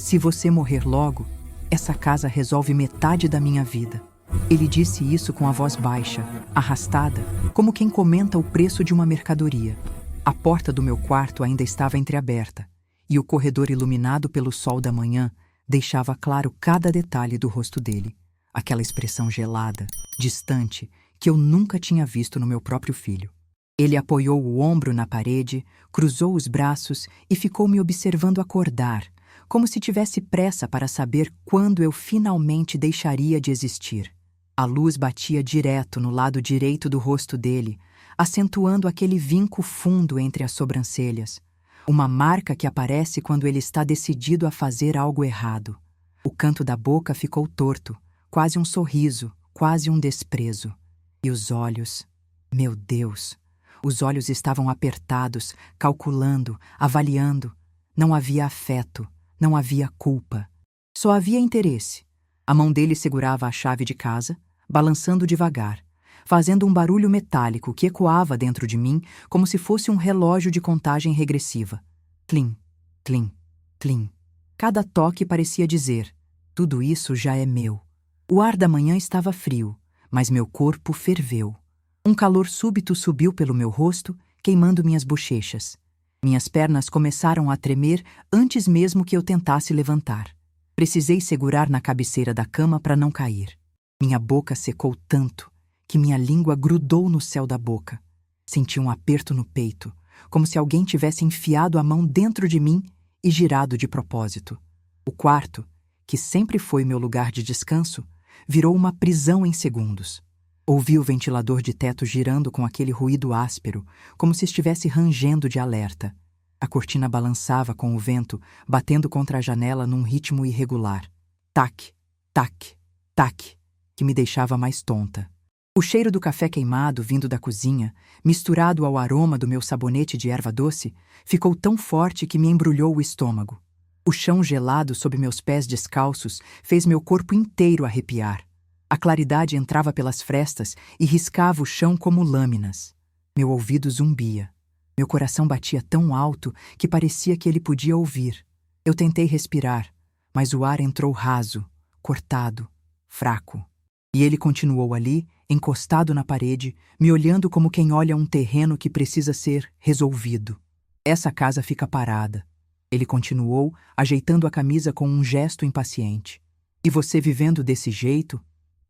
Se você morrer logo, essa casa resolve metade da minha vida. Ele disse isso com a voz baixa, arrastada, como quem comenta o preço de uma mercadoria. A porta do meu quarto ainda estava entreaberta, e o corredor iluminado pelo sol da manhã deixava claro cada detalhe do rosto dele. Aquela expressão gelada, distante, que eu nunca tinha visto no meu próprio filho. Ele apoiou o ombro na parede, cruzou os braços e ficou me observando acordar, como se tivesse pressa para saber quando eu finalmente deixaria de existir. A luz batia direto no lado direito do rosto dele, acentuando aquele vinco fundo entre as sobrancelhas, uma marca que aparece quando ele está decidido a fazer algo errado. O canto da boca ficou torto, quase um sorriso, quase um desprezo. E os olhos, meu Deus, os olhos estavam apertados, calculando, avaliando. Não havia afeto, não havia culpa. Só havia interesse. A mão dele segurava a chave de casa, balançando devagar, fazendo um barulho metálico que ecoava dentro de mim como se fosse um relógio de contagem regressiva. Tlim, tlim, tlim. Cada toque parecia dizer: tudo isso já é meu. O ar da manhã estava frio, mas meu corpo ferveu. Um calor súbito subiu pelo meu rosto, queimando minhas bochechas. Minhas pernas começaram a tremer antes mesmo que eu tentasse levantar. Precisei segurar na cabeceira da cama para não cair. Minha boca secou tanto que minha língua grudou no céu da boca. Senti um aperto no peito, como se alguém tivesse enfiado a mão dentro de mim e girado de propósito. O quarto, que sempre foi meu lugar de descanso, virou uma prisão em segundos. Ouvi o ventilador de teto girando com aquele ruído áspero, como se estivesse rangendo de alerta. A cortina balançava com o vento, batendo contra a janela num ritmo irregular. Tac, tac, tac, que me deixava mais tonta. O cheiro do café queimado vindo da cozinha, misturado ao aroma do meu sabonete de erva doce, ficou tão forte que me embrulhou o estômago. O chão gelado sob meus pés descalços fez meu corpo inteiro arrepiar. A claridade entrava pelas frestas e riscava o chão como lâminas. Meu ouvido zumbia. Meu coração batia tão alto que parecia que ele podia ouvir. Eu tentei respirar, mas o ar entrou raso, cortado, fraco. E ele continuou ali, encostado na parede, me olhando como quem olha um terreno que precisa ser resolvido. Essa casa fica parada. Ele continuou, ajeitando a camisa com um gesto impaciente. E você vivendo desse jeito?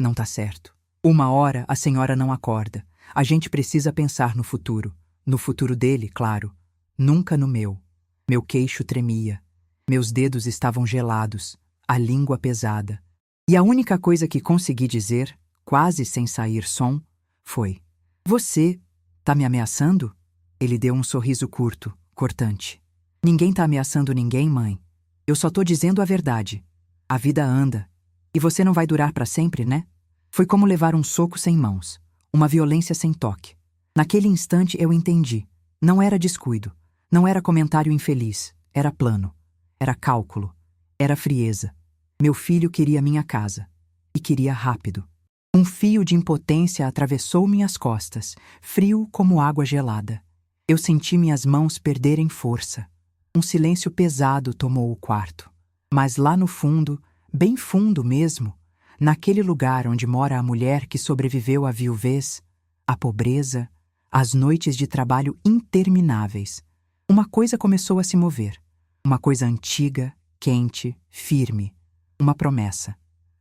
Não tá certo. Uma hora a senhora não acorda. A gente precisa pensar no futuro. No futuro dele, claro. Nunca no meu. Meu queixo tremia. Meus dedos estavam gelados. A língua pesada. E a única coisa que consegui dizer, quase sem sair som, foi: você tá me ameaçando? Ele deu um sorriso curto, cortante. Ninguém tá ameaçando ninguém, mãe. Eu só tô dizendo a verdade. A vida anda. E você não vai durar para sempre, né? Foi como levar um soco sem mãos, uma violência sem toque. Naquele instante eu entendi. Não era descuido, não era comentário infeliz, era plano, era cálculo, era frieza. Meu filho queria minha casa, e queria rápido. Um fio de impotência atravessou minhas costas, frio como água gelada. Eu senti minhas mãos perderem força. Um silêncio pesado tomou o quarto. Mas lá no fundo, bem fundo mesmo, naquele lugar onde mora a mulher que sobreviveu à viuvez, à pobreza, às noites de trabalho intermináveis, uma coisa começou a se mover. Uma coisa antiga, quente, firme. Uma promessa.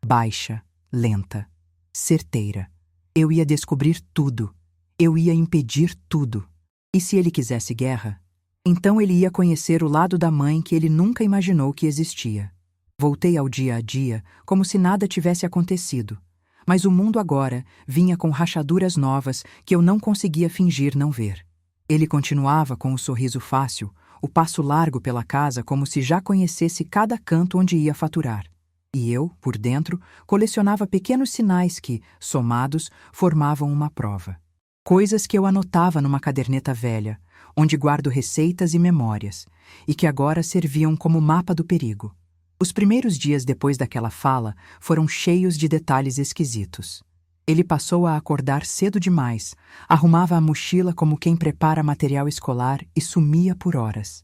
Baixa, lenta, certeira. Eu ia descobrir tudo. Eu ia impedir tudo. E se ele quisesse guerra, então ele ia conhecer o lado da mãe que ele nunca imaginou que existia. Voltei ao dia a dia, como se nada tivesse acontecido. Mas o mundo agora vinha com rachaduras novas que eu não conseguia fingir não ver. Ele continuava com o sorriso fácil, o passo largo pela casa como se já conhecesse cada canto onde ia faturar. E eu, por dentro, colecionava pequenos sinais que, somados, formavam uma prova. Coisas que eu anotava numa caderneta velha, onde guardo receitas e memórias, e que agora serviam como mapa do perigo. Os primeiros dias depois daquela fala foram cheios de detalhes esquisitos. Ele passou a acordar cedo demais, arrumava a mochila como quem prepara material escolar e sumia por horas.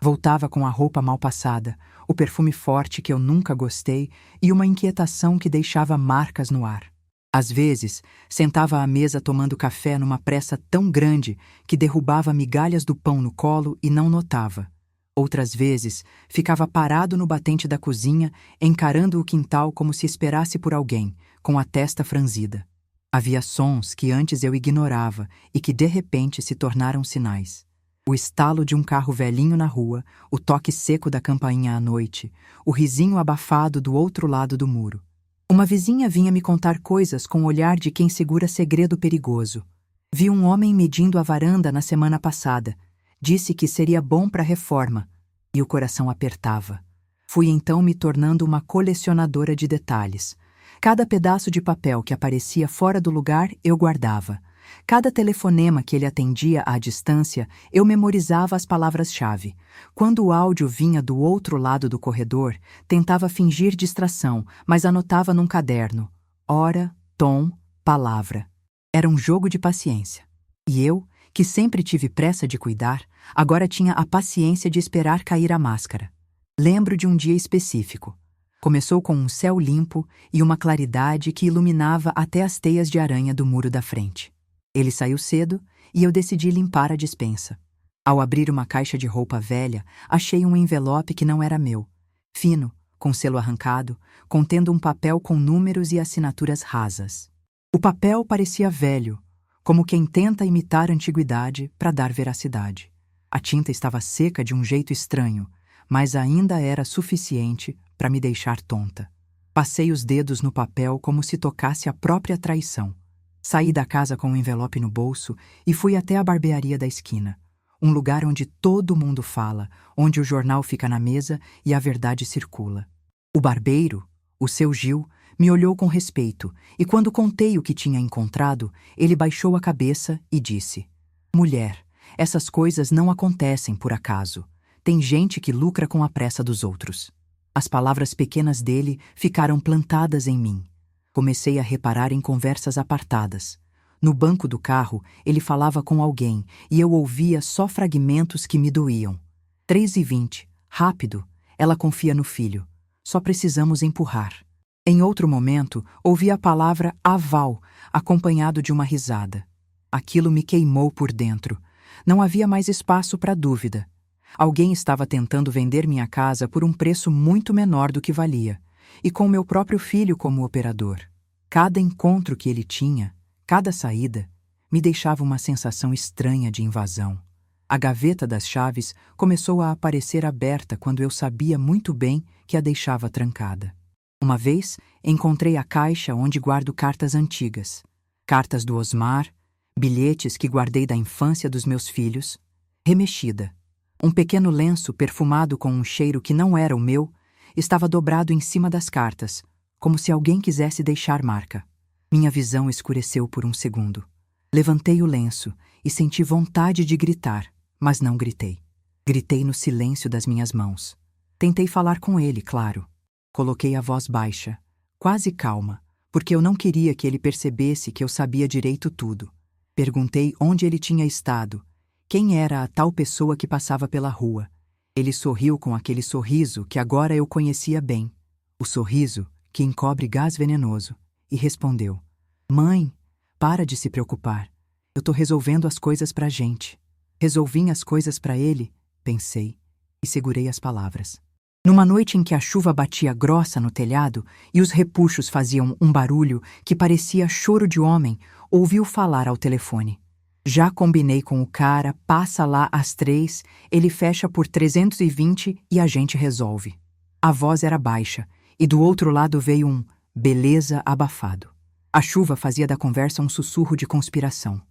Voltava com a roupa mal passada, o perfume forte que eu nunca gostei e uma inquietação que deixava marcas no ar. Às vezes, sentava à mesa tomando café numa pressa tão grande que derrubava migalhas do pão no colo e não notava. Outras vezes, ficava parado no batente da cozinha, encarando o quintal como se esperasse por alguém, com a testa franzida. Havia sons que antes eu ignorava e que de repente se tornaram sinais. O estalo de um carro velhinho na rua, o toque seco da campainha à noite, o risinho abafado do outro lado do muro. Uma vizinha vinha me contar coisas com o olhar de quem segura segredo perigoso. Vi um homem medindo a varanda na semana passada. Disse que seria bom para a reforma, e o coração apertava. Fui então me tornando uma colecionadora de detalhes. Cada pedaço de papel que aparecia fora do lugar eu guardava. Cada telefonema que ele atendia à distância, eu memorizava as palavras-chave. Quando o áudio vinha do outro lado do corredor, tentava fingir distração, mas anotava num caderno. Hora, tom, palavra. Era um jogo de paciência. E eu, que sempre tive pressa de cuidar, agora tinha a paciência de esperar cair a máscara. Lembro de um dia específico. Começou com um céu limpo e uma claridade que iluminava até as teias de aranha do muro da frente. Ele saiu cedo e eu decidi limpar a despensa. Ao abrir uma caixa de roupa velha, achei um envelope que não era meu. Fino, com selo arrancado, contendo um papel com números e assinaturas rasas. O papel parecia velho, como quem tenta imitar a antiguidade para dar veracidade. A tinta estava seca de um jeito estranho, mas ainda era suficiente para me deixar tonta. Passei os dedos no papel como se tocasse a própria traição. Saí da casa com o envelope no bolso e fui até a barbearia da esquina. Um lugar onde todo mundo fala, onde o jornal fica na mesa e a verdade circula. O barbeiro, o seu Gil, me olhou com respeito e quando contei o que tinha encontrado, ele baixou a cabeça e disse: "Mulher, essas coisas não acontecem por acaso. Tem gente que lucra com a pressa dos outros." As palavras pequenas dele ficaram plantadas em mim. Comecei a reparar em conversas apartadas. No banco do carro, ele falava com alguém e eu ouvia só fragmentos que me doíam. 3h20, rápido, ela confia no filho. Só precisamos empurrar. Em outro momento, ouvi a palavra aval, acompanhado de uma risada. Aquilo me queimou por dentro. Não havia mais espaço para dúvida. Alguém estava tentando vender minha casa por um preço muito menor do que valia, e com meu próprio filho como operador. Cada encontro que ele tinha, cada saída, me deixava uma sensação estranha de invasão. A gaveta das chaves começou a aparecer aberta quando eu sabia muito bem que a deixava trancada. Uma vez, encontrei a caixa onde guardo cartas antigas. Cartas do Osmar, bilhetes que guardei da infância dos meus filhos, remexida. Um pequeno lenço perfumado com um cheiro que não era o meu estava dobrado em cima das cartas, como se alguém quisesse deixar marca. Minha visão escureceu por um segundo. Levantei o lenço e senti vontade de gritar, mas não gritei. Gritei no silêncio das minhas mãos. Tentei falar com ele, claro. Coloquei a voz baixa, quase calma, porque eu não queria que ele percebesse que eu sabia direito tudo. Perguntei onde ele tinha estado, quem era a tal pessoa que passava pela rua. Ele sorriu com aquele sorriso que agora eu conhecia bem, o sorriso que encobre gás venenoso, e respondeu: "Mãe, para de se preocupar. Eu tô resolvendo as coisas pra gente." Resolvi as coisas pra ele, pensei, e segurei as palavras. Numa noite em que a chuva batia grossa no telhado e os repuxos faziam um barulho que parecia choro de homem, ouvi-o falar ao telefone. "Já combinei com o cara, passa lá às 3, ele fecha por 320 e a gente resolve." A voz era baixa, e do outro lado veio um "beleza" abafado. A chuva fazia da conversa um sussurro de conspiração.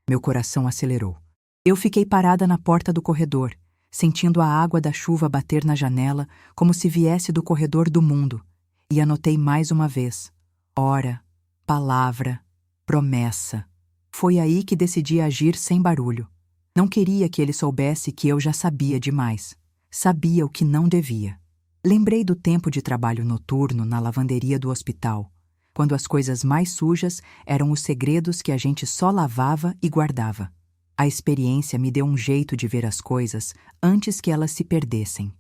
Meu coração acelerou. Eu fiquei parada na porta do corredor, sentindo a água da chuva bater na janela como se viesse do corredor do mundo, e anotei mais uma vez: hora, palavra, promessa. Foi aí que decidi agir sem barulho. Não queria que ele soubesse que eu já sabia demais. Sabia o que não devia. Lembrei do tempo de trabalho noturno na lavanderia do hospital, quando as coisas mais sujas eram os segredos que a gente só lavava e guardava. A A experiência me deu um jeito de ver as coisas antes que elas se perdessem.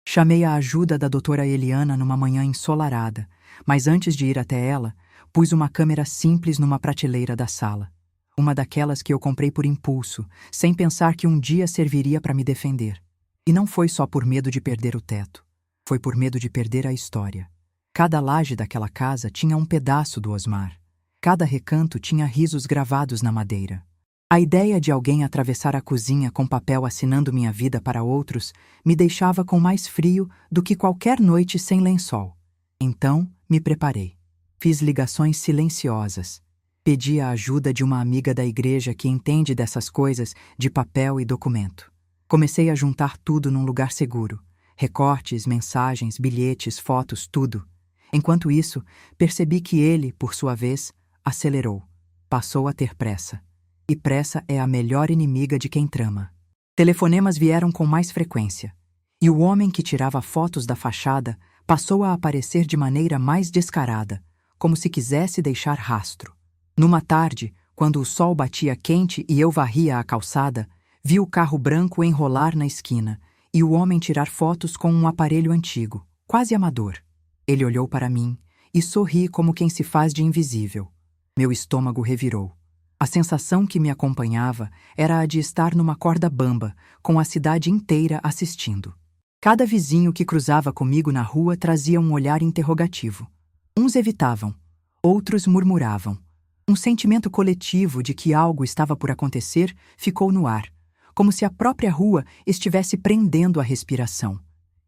Chamei a ajuda da doutora Eliana numa manhã ensolarada, mas antes de ir até ela, pus uma câmera simples numa prateleira da sala. Uma daquelas que eu comprei por impulso, sem pensar que um dia serviria para me defender. E não foi só por medo de perder o teto. Foi por medo de perder a história. Cada laje daquela casa tinha um pedaço do Osmar. Cada recanto tinha risos gravados na madeira. A ideia de alguém atravessar a cozinha com papel assinando minha vida para outros me deixava com mais frio do que qualquer noite sem lençol. Então, me preparei. Fiz ligações silenciosas. Pedi a ajuda de uma amiga da igreja que entende dessas coisas de papel e documento. Comecei a juntar tudo num lugar seguro. Recortes, mensagens, bilhetes, fotos, tudo. Enquanto isso, percebi que ele, por sua vez, acelerou. Passou a ter pressa. E pressa é a melhor inimiga de quem trama. Telefonemas vieram com mais frequência. E o homem que tirava fotos da fachada passou a aparecer de maneira mais descarada, como se quisesse deixar rastro. Numa tarde, quando o sol batia quente e eu varria a calçada, vi o carro branco enrolar na esquina e o homem tirar fotos com um aparelho antigo, quase amador. Ele olhou para mim e sorri como quem se faz de invisível. Meu estômago revirou. A sensação que me acompanhava era a de estar numa corda bamba, com a cidade inteira assistindo. Cada vizinho que cruzava comigo na rua trazia um olhar interrogativo. Uns evitavam, outros murmuravam. Um sentimento coletivo de que algo estava por acontecer ficou no ar, como se a própria rua estivesse prendendo a respiração.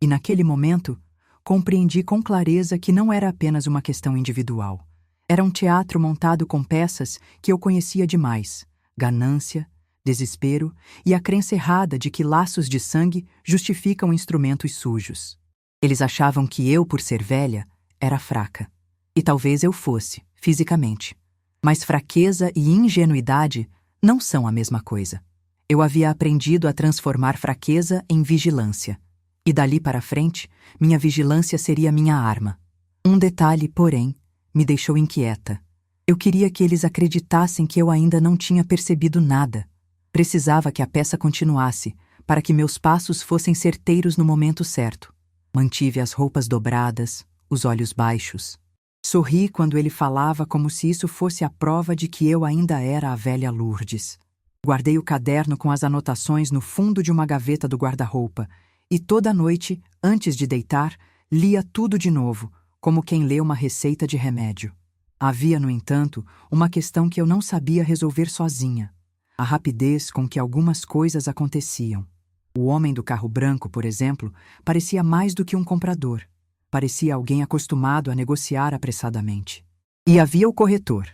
E naquele momento, compreendi com clareza que não era apenas uma questão individual. Era um teatro montado com peças que eu conhecia demais: ganância, desespero e a crença errada de que laços de sangue justificam instrumentos sujos. Eles achavam que eu, por ser velha, era fraca. E talvez eu fosse, fisicamente. Mas fraqueza e ingenuidade não são a mesma coisa. Eu havia aprendido a transformar fraqueza em vigilância. E dali para frente, minha vigilância seria minha arma. Um detalhe, porém, me deixou inquieta. Eu queria que eles acreditassem que eu ainda não tinha percebido nada. Precisava que a peça continuasse, para que meus passos fossem certeiros no momento certo. Mantive as roupas dobradas, os olhos baixos. Sorri quando ele falava como se isso fosse a prova de que eu ainda era a velha Lourdes. Guardei o caderno com as anotações no fundo de uma gaveta do guarda-roupa e toda noite, antes de deitar, lia tudo de novo, como quem lê uma receita de remédio. Havia, no entanto, uma questão que eu não sabia resolver sozinha: a rapidez com que algumas coisas aconteciam. O homem do carro branco, por exemplo, parecia mais do que um comprador. Parecia alguém acostumado a negociar apressadamente. E havia o corretor.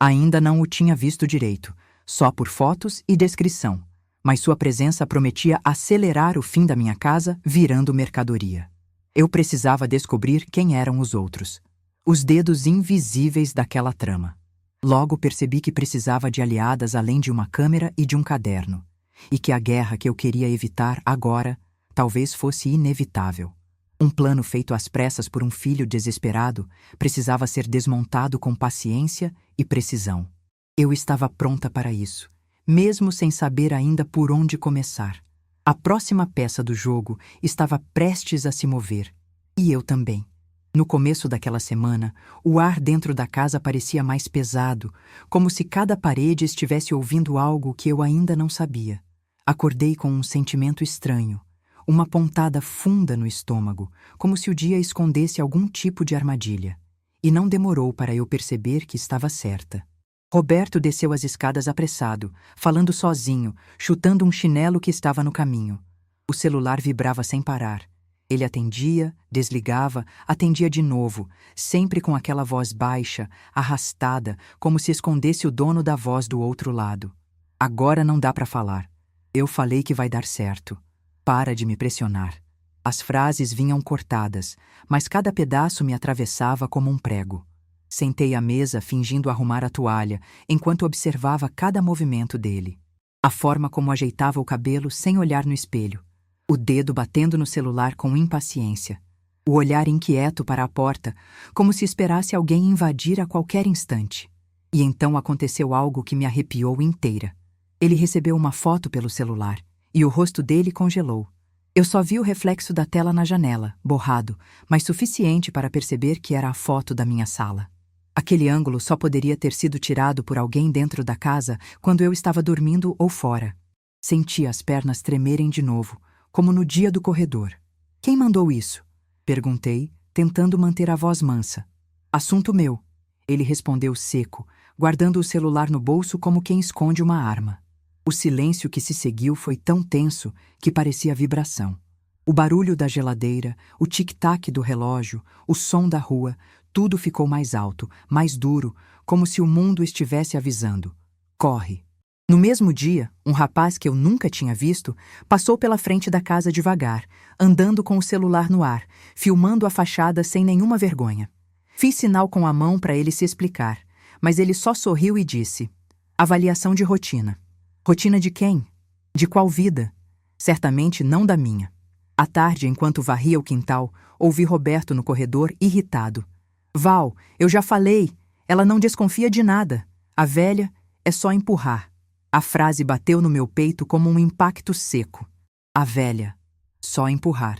Ainda não o tinha visto direito, só por fotos e descrição, mas sua presença prometia acelerar o fim da minha casa virando mercadoria. Eu precisava descobrir quem eram os outros, os dedos invisíveis daquela trama. Logo percebi que precisava de aliadas além de uma câmera e de um caderno, e que a guerra que eu queria evitar agora talvez fosse inevitável. Um plano feito às pressas por um filho desesperado precisava ser desmontado com paciência e precisão. Eu estava pronta para isso, mesmo sem saber ainda por onde começar. A próxima peça do jogo estava prestes a se mover, e eu também. No começo daquela semana, o ar dentro da casa parecia mais pesado, como se cada parede estivesse ouvindo algo que eu ainda não sabia. Acordei com um sentimento estranho, uma pontada funda no estômago, como se o dia escondesse algum tipo de armadilha. E não demorou para eu perceber que estava certa. Roberto desceu as escadas apressado, falando sozinho, chutando um chinelo que estava no caminho. O celular vibrava sem parar. Ele atendia, desligava, atendia de novo, sempre com aquela voz baixa, arrastada, como se escondesse o dono da voz do outro lado. Agora não dá para falar. Eu falei que vai dar certo. Para de me pressionar. As frases vinham cortadas, mas cada pedaço me atravessava como um prego. Sentei à mesa fingindo arrumar a toalha, enquanto observava cada movimento dele. A forma como ajeitava o cabelo sem olhar no espelho. O dedo batendo no celular com impaciência. O olhar inquieto para a porta, como se esperasse alguém invadir a qualquer instante. E então aconteceu algo que me arrepiou inteira. Ele recebeu uma foto pelo celular e o rosto dele congelou. Eu só vi o reflexo da tela na janela, borrado, mas suficiente para perceber que era a foto da minha sala. Aquele ângulo só poderia ter sido tirado por alguém dentro da casa quando eu estava dormindo ou fora. Senti as pernas tremerem de novo, como no dia do corredor. Quem mandou isso? Perguntei, tentando manter a voz mansa. Assunto meu. Ele respondeu seco, guardando o celular no bolso como quem esconde uma arma. O silêncio que se seguiu foi tão tenso que parecia vibração. O barulho da geladeira, o tic-tac do relógio, o som da rua, tudo ficou mais alto, mais duro, como se o mundo estivesse avisando. Corre. No mesmo dia, um rapaz que eu nunca tinha visto passou pela frente da casa devagar, andando com o celular no ar, filmando a fachada sem nenhuma vergonha. Fiz sinal com a mão para ele se explicar, mas ele só sorriu e disse: avaliação de rotina. Rotina de quem? De qual vida? Certamente não da minha. À tarde, enquanto varria o quintal, ouvi Roberto no corredor, irritado. Val, eu já falei, ela não desconfia de nada. A velha é só empurrar. A frase bateu no meu peito como um impacto seco. A velha, só empurrar.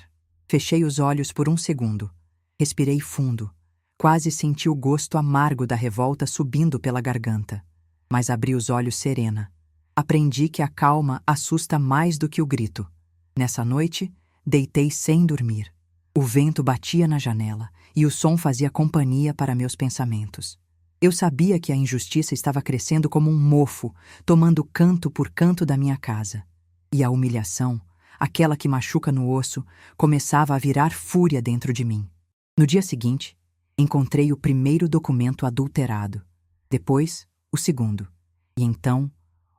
Fechei os olhos por um segundo. Respirei fundo. Quase senti o gosto amargo da revolta subindo pela garganta. Mas abri os olhos serena. Aprendi que a calma assusta mais do que o grito. Nessa noite, deitei sem dormir. O vento batia na janela e o som fazia companhia para meus pensamentos. Eu sabia que a injustiça estava crescendo como um mofo, tomando canto por canto da minha casa. E a humilhação, aquela que machuca no osso, começava a virar fúria dentro de mim. No dia seguinte, encontrei o primeiro documento adulterado. Depois, o segundo. E então,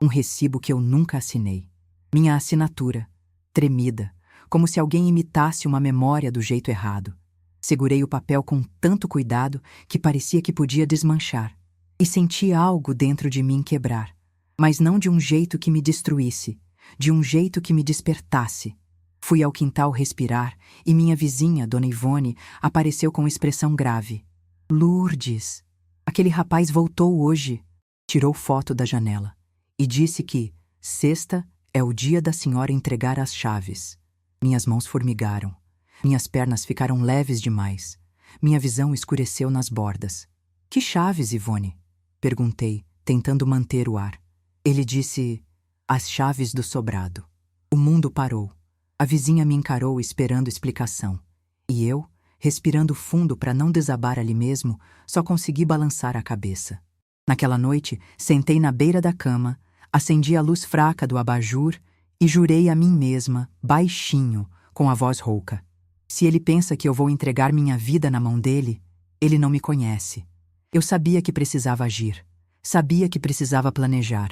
um recibo que eu nunca assinei. Minha assinatura, tremida, como se alguém imitasse uma memória do jeito errado. Segurei o papel com tanto cuidado que parecia que podia desmanchar. E senti algo dentro de mim quebrar. Mas não de um jeito que me destruísse, de um jeito que me despertasse. Fui ao quintal respirar e minha vizinha, Dona Ivone, apareceu com expressão grave. Lourdes, aquele rapaz voltou hoje. Tirou foto da janela e disse que sexta é o dia da senhora entregar as chaves. Minhas mãos formigaram. Minhas pernas ficaram leves demais. Minha visão escureceu nas bordas. Que chaves, Ivone? Perguntei, tentando manter o ar. Ele disse: as chaves do sobrado. O mundo parou. A vizinha me encarou esperando explicação. E eu, respirando fundo para não desabar ali mesmo, só consegui balançar a cabeça. Naquela noite, sentei na beira da cama, acendi a luz fraca do abajur e jurei a mim mesma, baixinho, com a voz rouca. Se ele pensa que eu vou entregar minha vida na mão dele, ele não me conhece. Eu sabia que precisava agir, sabia que precisava planejar,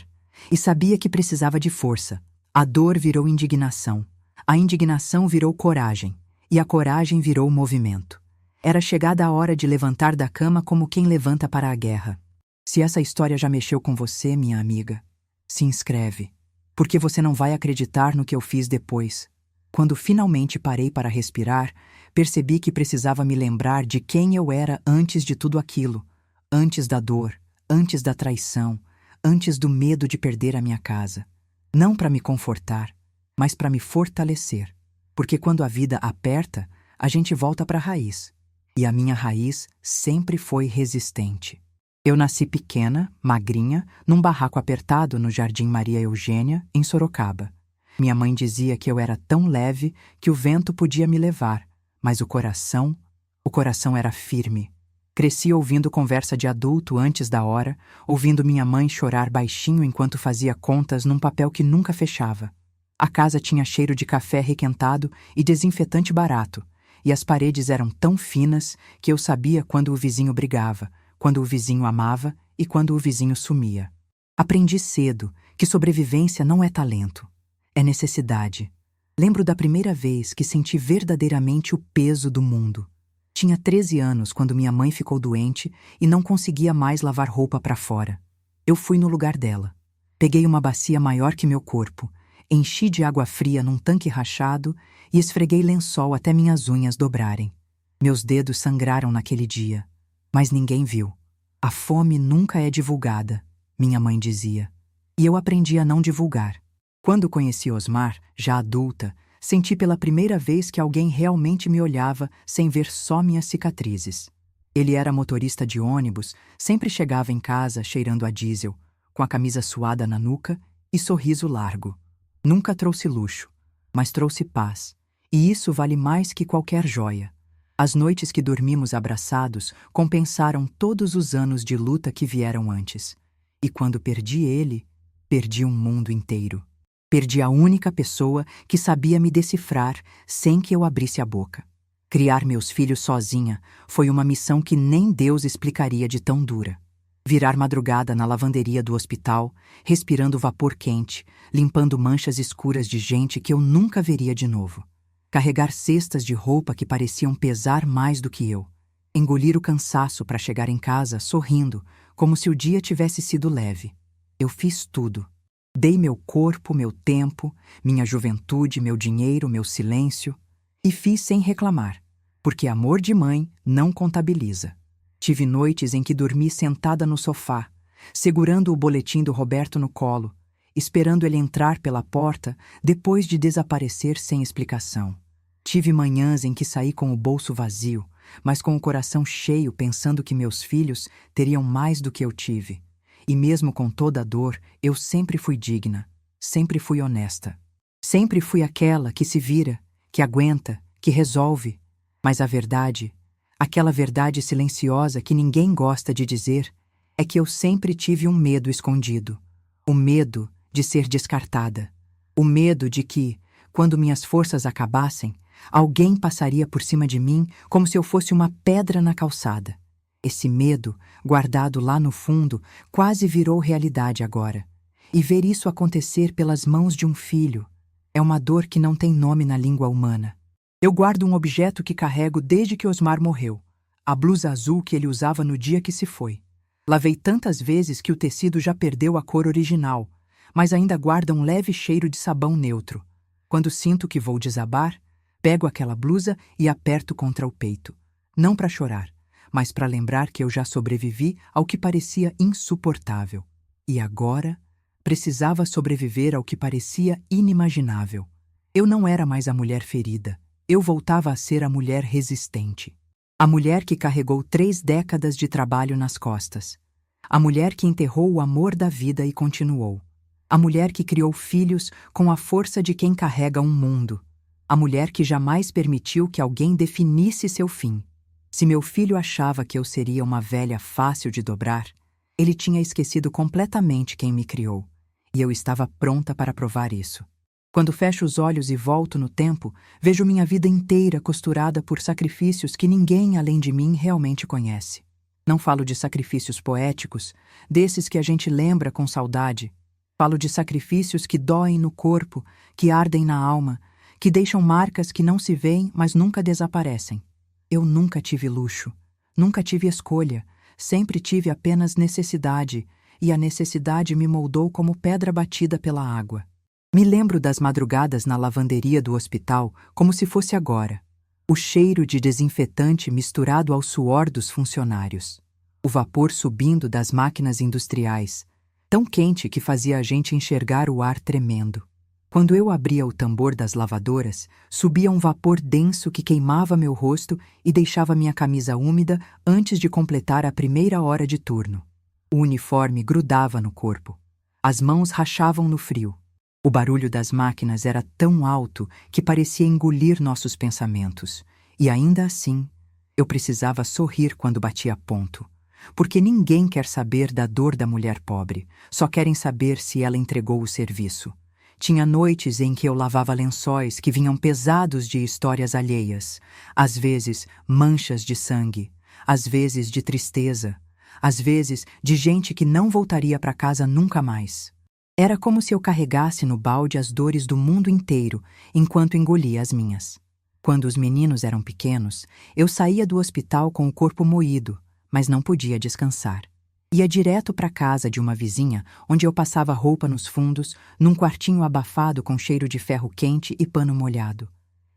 e sabia que precisava de força. A dor virou indignação, a indignação virou coragem, e a coragem virou movimento. Era chegada a hora de levantar da cama como quem levanta para a guerra. Se essa história já mexeu com você, minha amiga, se inscreve, porque você não vai acreditar no que eu fiz depois. Quando finalmente parei para respirar, percebi que precisava me lembrar de quem eu era antes de tudo aquilo, antes da dor, antes da traição, antes do medo de perder a minha casa. Não para me confortar, mas para me fortalecer, porque quando a vida aperta, a gente volta para a raiz. E a minha raiz sempre foi resistente. Eu nasci pequena, magrinha, num barraco apertado no Jardim Maria Eugênia, em Sorocaba. Minha mãe dizia que eu era tão leve que o vento podia me levar, mas o coração era firme. Cresci ouvindo conversa de adulto antes da hora, ouvindo minha mãe chorar baixinho enquanto fazia contas num papel que nunca fechava. A casa tinha cheiro de café requentado e desinfetante barato, e as paredes eram tão finas que eu sabia quando o vizinho brigava, quando o vizinho amava e quando o vizinho sumia. Aprendi cedo que sobrevivência não é talento, é necessidade. Lembro da primeira vez que senti verdadeiramente o peso do mundo. Tinha 13 anos quando minha mãe ficou doente e não conseguia mais lavar roupa para fora. Eu fui no lugar dela. Peguei uma bacia maior que meu corpo, enchi de água fria num tanque rachado e esfreguei lençol até minhas unhas dobrarem. Meus dedos sangraram naquele dia. Mas ninguém viu. A fome nunca é divulgada, minha mãe dizia. E eu aprendi a não divulgar. Quando conheci Osmar, já adulta, senti pela primeira vez que alguém realmente me olhava sem ver só minhas cicatrizes. Ele era motorista de ônibus, sempre chegava em casa cheirando a diesel, com a camisa suada na nuca e sorriso largo. Nunca trouxe luxo, mas trouxe paz, e isso vale mais que qualquer joia. As noites que dormimos abraçados compensaram todos os anos de luta que vieram antes. E quando perdi ele, perdi um mundo inteiro. Perdi a única pessoa que sabia me decifrar sem que eu abrisse a boca. Criar meus filhos sozinha foi uma missão que nem Deus explicaria de tão dura. Virar madrugada na lavanderia do hospital, respirando vapor quente, limpando manchas escuras de gente que eu nunca veria de novo. Carregar cestas de roupa que pareciam pesar mais do que eu. Engolir o cansaço para chegar em casa sorrindo, como se o dia tivesse sido leve. Eu fiz tudo. Dei meu corpo, meu tempo, minha juventude, meu dinheiro, meu silêncio. E fiz sem reclamar, porque amor de mãe não contabiliza. Tive noites em que dormi sentada no sofá, segurando o boletim do Roberto no colo, esperando ele entrar pela porta depois de desaparecer sem explicação. Tive manhãs em que saí com o bolso vazio, mas com o coração cheio pensando que meus filhos teriam mais do que eu tive. E mesmo com toda a dor, eu sempre fui digna, sempre fui honesta. Sempre fui aquela que se vira, que aguenta, que resolve. Mas a verdade, aquela verdade silenciosa que ninguém gosta de dizer, é que eu sempre tive um medo escondido. O medo de ser descartada. O medo de que, quando minhas forças acabassem, alguém passaria por cima de mim como se eu fosse uma pedra na calçada. Esse medo, guardado lá no fundo, quase virou realidade agora. E ver isso acontecer pelas mãos de um filho é uma dor que não tem nome na língua humana. Eu guardo um objeto que carrego desde que Osmar morreu, a blusa azul que ele usava no dia que se foi. Lavei tantas vezes que o tecido já perdeu a cor original, mas ainda guarda um leve cheiro de sabão neutro. Quando sinto que vou desabar, pego aquela blusa e aperto contra o peito. Não para chorar, mas para lembrar que eu já sobrevivi ao que parecia insuportável. E agora, precisava sobreviver ao que parecia inimaginável. Eu não era mais a mulher ferida. Eu voltava a ser a mulher resistente. A mulher que carregou 3 décadas de trabalho nas costas. A mulher que enterrou o amor da vida e continuou. A mulher que criou filhos com a força de quem carrega um mundo. A mulher que jamais permitiu que alguém definisse seu fim. Se meu filho achava que eu seria uma velha fácil de dobrar, ele tinha esquecido completamente quem me criou, e eu estava pronta para provar isso. Quando fecho os olhos e volto no tempo, vejo minha vida inteira costurada por sacrifícios que ninguém além de mim realmente conhece. Não falo de sacrifícios poéticos, desses que a gente lembra com saudade. Falo de sacrifícios que doem no corpo, que ardem na alma, que deixam marcas que não se veem, mas nunca desaparecem. Eu nunca tive luxo, nunca tive escolha, sempre tive apenas necessidade, e a necessidade me moldou como pedra batida pela água. Me lembro das madrugadas na lavanderia do hospital como se fosse agora. O cheiro de desinfetante misturado ao suor dos funcionários. O vapor subindo das máquinas industriais, tão quente que fazia a gente enxergar o ar tremendo. Quando eu abria o tambor das lavadoras, subia um vapor denso que queimava meu rosto e deixava minha camisa úmida antes de completar a primeira hora de turno. O uniforme grudava no corpo. As mãos rachavam no frio. O barulho das máquinas era tão alto que parecia engolir nossos pensamentos. E ainda assim, eu precisava sorrir quando batia ponto. Porque ninguém quer saber da dor da mulher pobre, só querem saber se ela entregou o serviço. Tinha noites em que eu lavava lençóis que vinham pesados de histórias alheias, às vezes manchas de sangue, às vezes de tristeza, às vezes de gente que não voltaria para casa nunca mais. Era como se eu carregasse no balde as dores do mundo inteiro, enquanto engolia as minhas. Quando os meninos eram pequenos, eu saía do hospital com o corpo moído, mas não podia descansar. Ia direto para a casa de uma vizinha, onde eu passava roupa nos fundos, num quartinho abafado com cheiro de ferro quente e pano molhado.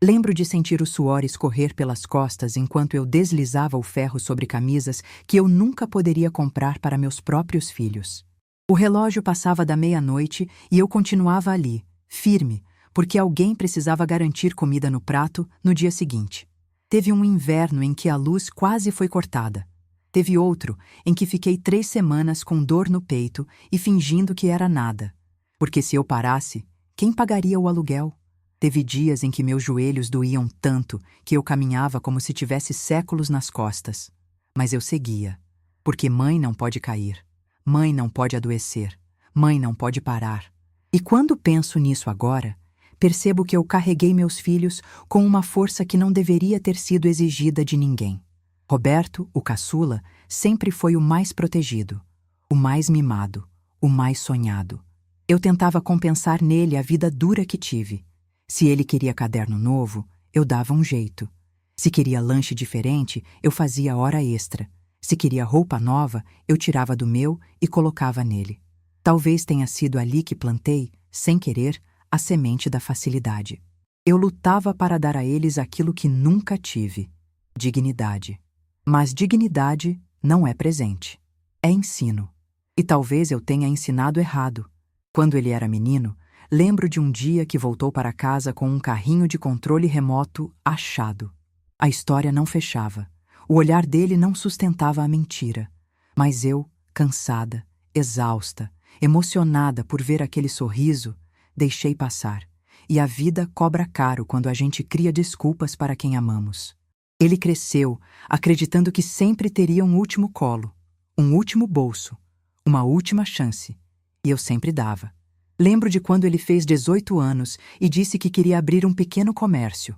Lembro de sentir o suor escorrer pelas costas enquanto eu deslizava o ferro sobre camisas que eu nunca poderia comprar para meus próprios filhos. O relógio passava da meia-noite e eu continuava ali, firme, porque alguém precisava garantir comida no prato no dia seguinte. Teve um inverno em que a luz quase foi cortada. Teve outro em que fiquei 3 semanas com dor no peito e fingindo que era nada. Porque se eu parasse, quem pagaria o aluguel? Teve dias em que meus joelhos doíam tanto que eu caminhava como se tivesse séculos nas costas. Mas eu seguia, porque mãe não pode cair, mãe não pode adoecer, mãe não pode parar. E quando penso nisso agora, percebo que eu carreguei meus filhos com uma força que não deveria ter sido exigida de ninguém. Roberto, o caçula, sempre foi o mais protegido, o mais mimado, o mais sonhado. Eu tentava compensar nele a vida dura que tive. Se ele queria caderno novo, eu dava um jeito. Se queria lanche diferente, eu fazia hora extra. Se queria roupa nova, eu tirava do meu e colocava nele. Talvez tenha sido ali que plantei, sem querer, a semente da facilidade. Eu lutava para dar a eles aquilo que nunca tive: dignidade. Mas dignidade não é presente. É ensino. E talvez eu tenha ensinado errado. Quando ele era menino, lembro de um dia que voltou para casa com um carrinho de controle remoto achado. A história não fechava. O olhar dele não sustentava a mentira. Mas eu, cansada, exausta, emocionada por ver aquele sorriso, deixei passar. E a vida cobra caro quando a gente cria desculpas para quem amamos. Ele cresceu, acreditando que sempre teria um último colo, um último bolso, uma última chance. E eu sempre dava. Lembro de quando ele fez 18 anos e disse que queria abrir um pequeno comércio.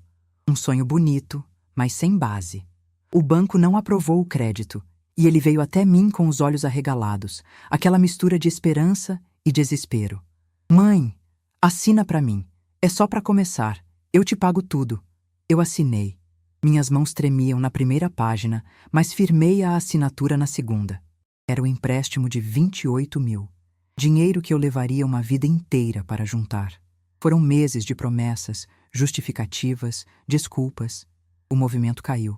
Um sonho bonito, mas sem base. O banco não aprovou o crédito, e ele veio até mim com os olhos arregalados, aquela mistura de esperança e desespero. Mãe, assina para mim. É só para começar. Eu te pago tudo. Eu assinei. Minhas mãos tremiam na primeira página, mas firmei a assinatura na segunda. Era o empréstimo de 28 mil. Dinheiro que eu levaria uma vida inteira para juntar. Foram meses de promessas, justificativas, desculpas. O movimento caiu.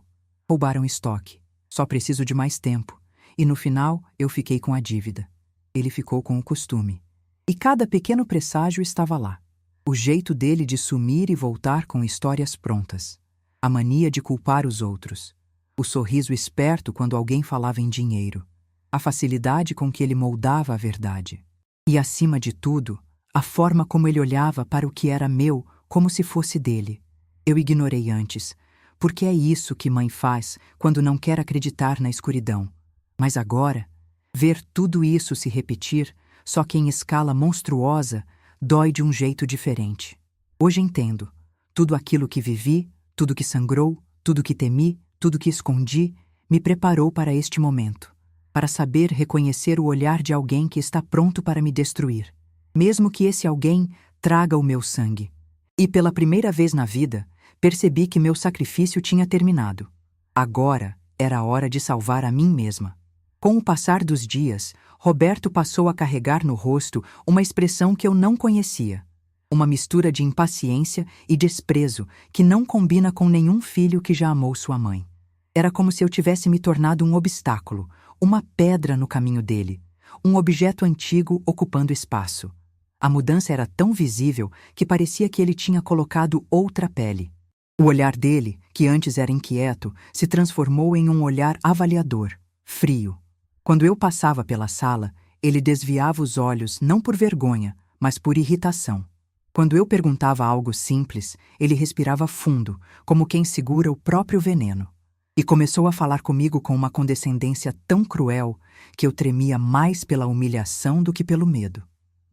Roubaram estoque. Só preciso de mais tempo. E no final, eu fiquei com a dívida. Ele ficou com o costume. E cada pequeno presságio estava lá. O jeito dele de sumir e voltar com histórias prontas. A mania de culpar os outros. O sorriso esperto quando alguém falava em dinheiro. A facilidade com que ele moldava a verdade. E, acima de tudo, a forma como ele olhava para o que era meu como se fosse dele. Eu ignorei antes, porque é isso que mãe faz quando não quer acreditar na escuridão. Mas agora, ver tudo isso se repetir, só que em escala monstruosa, dói de um jeito diferente. Hoje entendo. Tudo aquilo que vivi, tudo que sangrou, tudo que temi, tudo que escondi, me preparou para este momento. Para saber reconhecer o olhar de alguém que está pronto para me destruir. Mesmo que esse alguém traga o meu sangue. E pela primeira vez na vida, percebi que meu sacrifício tinha terminado. Agora era a hora de salvar a mim mesma. Com o passar dos dias, Roberto passou a carregar no rosto uma expressão que eu não conhecia. Uma mistura de impaciência e desprezo que não combina com nenhum filho que já amou sua mãe. Era como se eu tivesse me tornado um obstáculo, uma pedra no caminho dele, um objeto antigo ocupando espaço. A mudança era tão visível que parecia que ele tinha colocado outra pele. O olhar dele, que antes era inquieto, se transformou em um olhar avaliador, frio. Quando eu passava pela sala, ele desviava os olhos não por vergonha, mas por irritação. Quando eu perguntava algo simples, ele respirava fundo, como quem segura o próprio veneno. E começou a falar comigo com uma condescendência tão cruel que eu tremia mais pela humilhação do que pelo medo.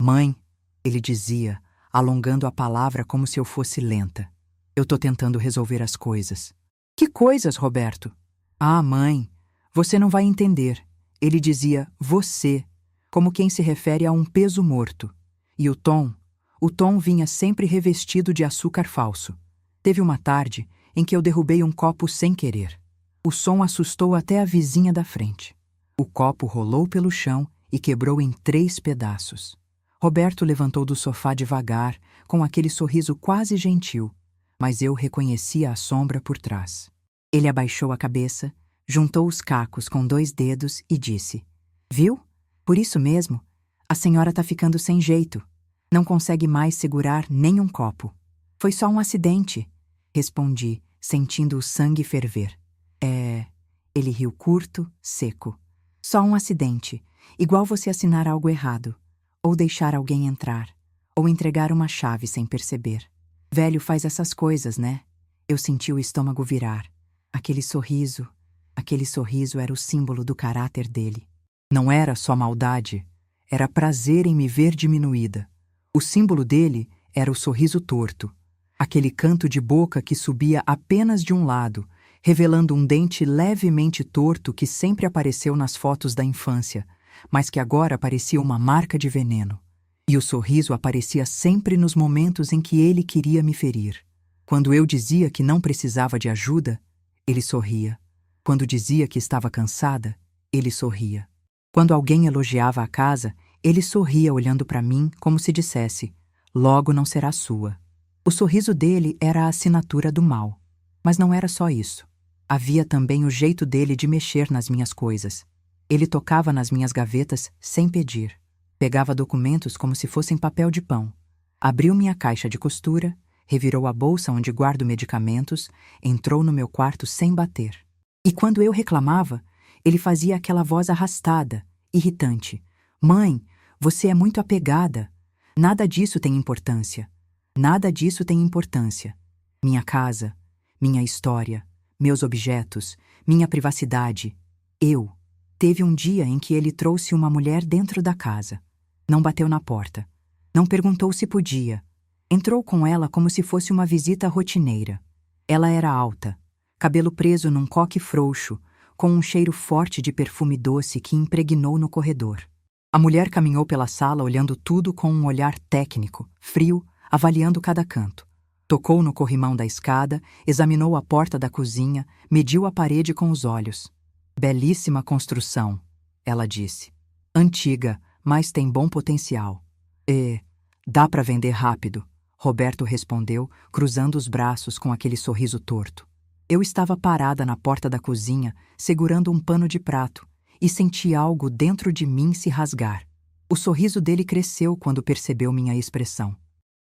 Mãe, ele dizia, alongando a palavra como se eu fosse lenta. Eu tô tentando resolver as coisas. Que coisas, Roberto? Ah, mãe, você não vai entender. Ele dizia você, como quem se refere a um peso morto. E o tom vinha sempre revestido de açúcar falso. Teve uma tarde em que eu derrubei um copo sem querer. O som assustou até a vizinha da frente. O copo rolou pelo chão e quebrou em 3 pedaços. Roberto levantou do sofá devagar, com aquele sorriso quase gentil, mas eu reconhecia a sombra por trás. Ele abaixou a cabeça, juntou os cacos com 2 dedos e disse: Viu? Por isso mesmo, A senhora tá ficando sem jeito. Não consegue mais segurar nem um copo. Foi só um acidente, respondi, sentindo o sangue ferver. Ele riu curto, seco. Só um acidente, igual você assinar algo errado, ou deixar alguém entrar, ou entregar uma chave sem perceber. Velho faz essas coisas, né? Eu senti o estômago virar. Aquele sorriso era o símbolo do caráter dele. Não era só maldade, era prazer em me ver diminuída. O símbolo dele era o sorriso torto, aquele canto de boca que subia apenas de um lado, revelando um dente levemente torto que sempre apareceu nas fotos da infância, mas que agora parecia uma marca de veneno. E o sorriso aparecia sempre nos momentos em que ele queria me ferir. Quando eu dizia que não precisava de ajuda, ele sorria. Quando dizia que estava cansada, ele sorria. Quando alguém elogiava a casa, ele sorria olhando para mim como se dissesse: logo não será sua. O sorriso dele era a assinatura do mal. Mas não era só isso. Havia também o jeito dele de mexer nas minhas coisas. Ele tocava nas minhas gavetas sem pedir. Pegava documentos como se fossem papel de pão. Abriu minha caixa de costura, revirou a bolsa onde guardo medicamentos, entrou no meu quarto sem bater. E quando eu reclamava, ele fazia aquela voz arrastada, irritante. Mãe, você é muito apegada. Nada disso tem importância. Nada disso tem importância. Minha casa, minha história, meus objetos, minha privacidade. Teve um dia em que ele trouxe uma mulher dentro da casa. Não bateu na porta. Não perguntou se podia. Entrou com ela como se fosse uma visita rotineira. Ela era alta, cabelo preso num coque frouxo, com um cheiro forte de perfume doce que impregnou no corredor. A mulher caminhou pela sala olhando tudo com um olhar técnico, frio, avaliando cada canto. Tocou no corrimão da escada, examinou a porta da cozinha, mediu a parede com os olhos. Belíssima construção, ela disse. Antiga, mas tem bom potencial. Dá para vender rápido, Roberto respondeu, cruzando os braços com aquele sorriso torto. Eu estava parada na porta da cozinha, segurando um pano de prato, e senti algo dentro de mim se rasgar. O sorriso dele cresceu quando percebeu minha expressão.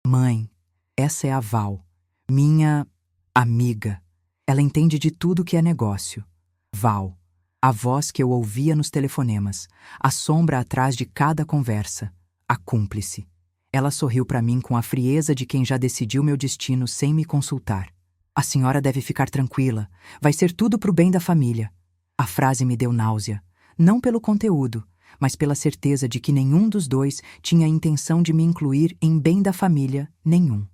Mãe, essa é a Val, minha amiga. Ela entende de tudo que é negócio. Val, a voz que eu ouvia nos telefonemas, a sombra atrás de cada conversa, a cúmplice. Ela sorriu para mim com a frieza de quem já decidiu meu destino sem me consultar. A senhora deve ficar tranquila, vai ser tudo pro bem da família. A frase me deu náusea, não pelo conteúdo, mas pela certeza de que nenhum dos dois tinha a intenção de me incluir em bem da família nenhum.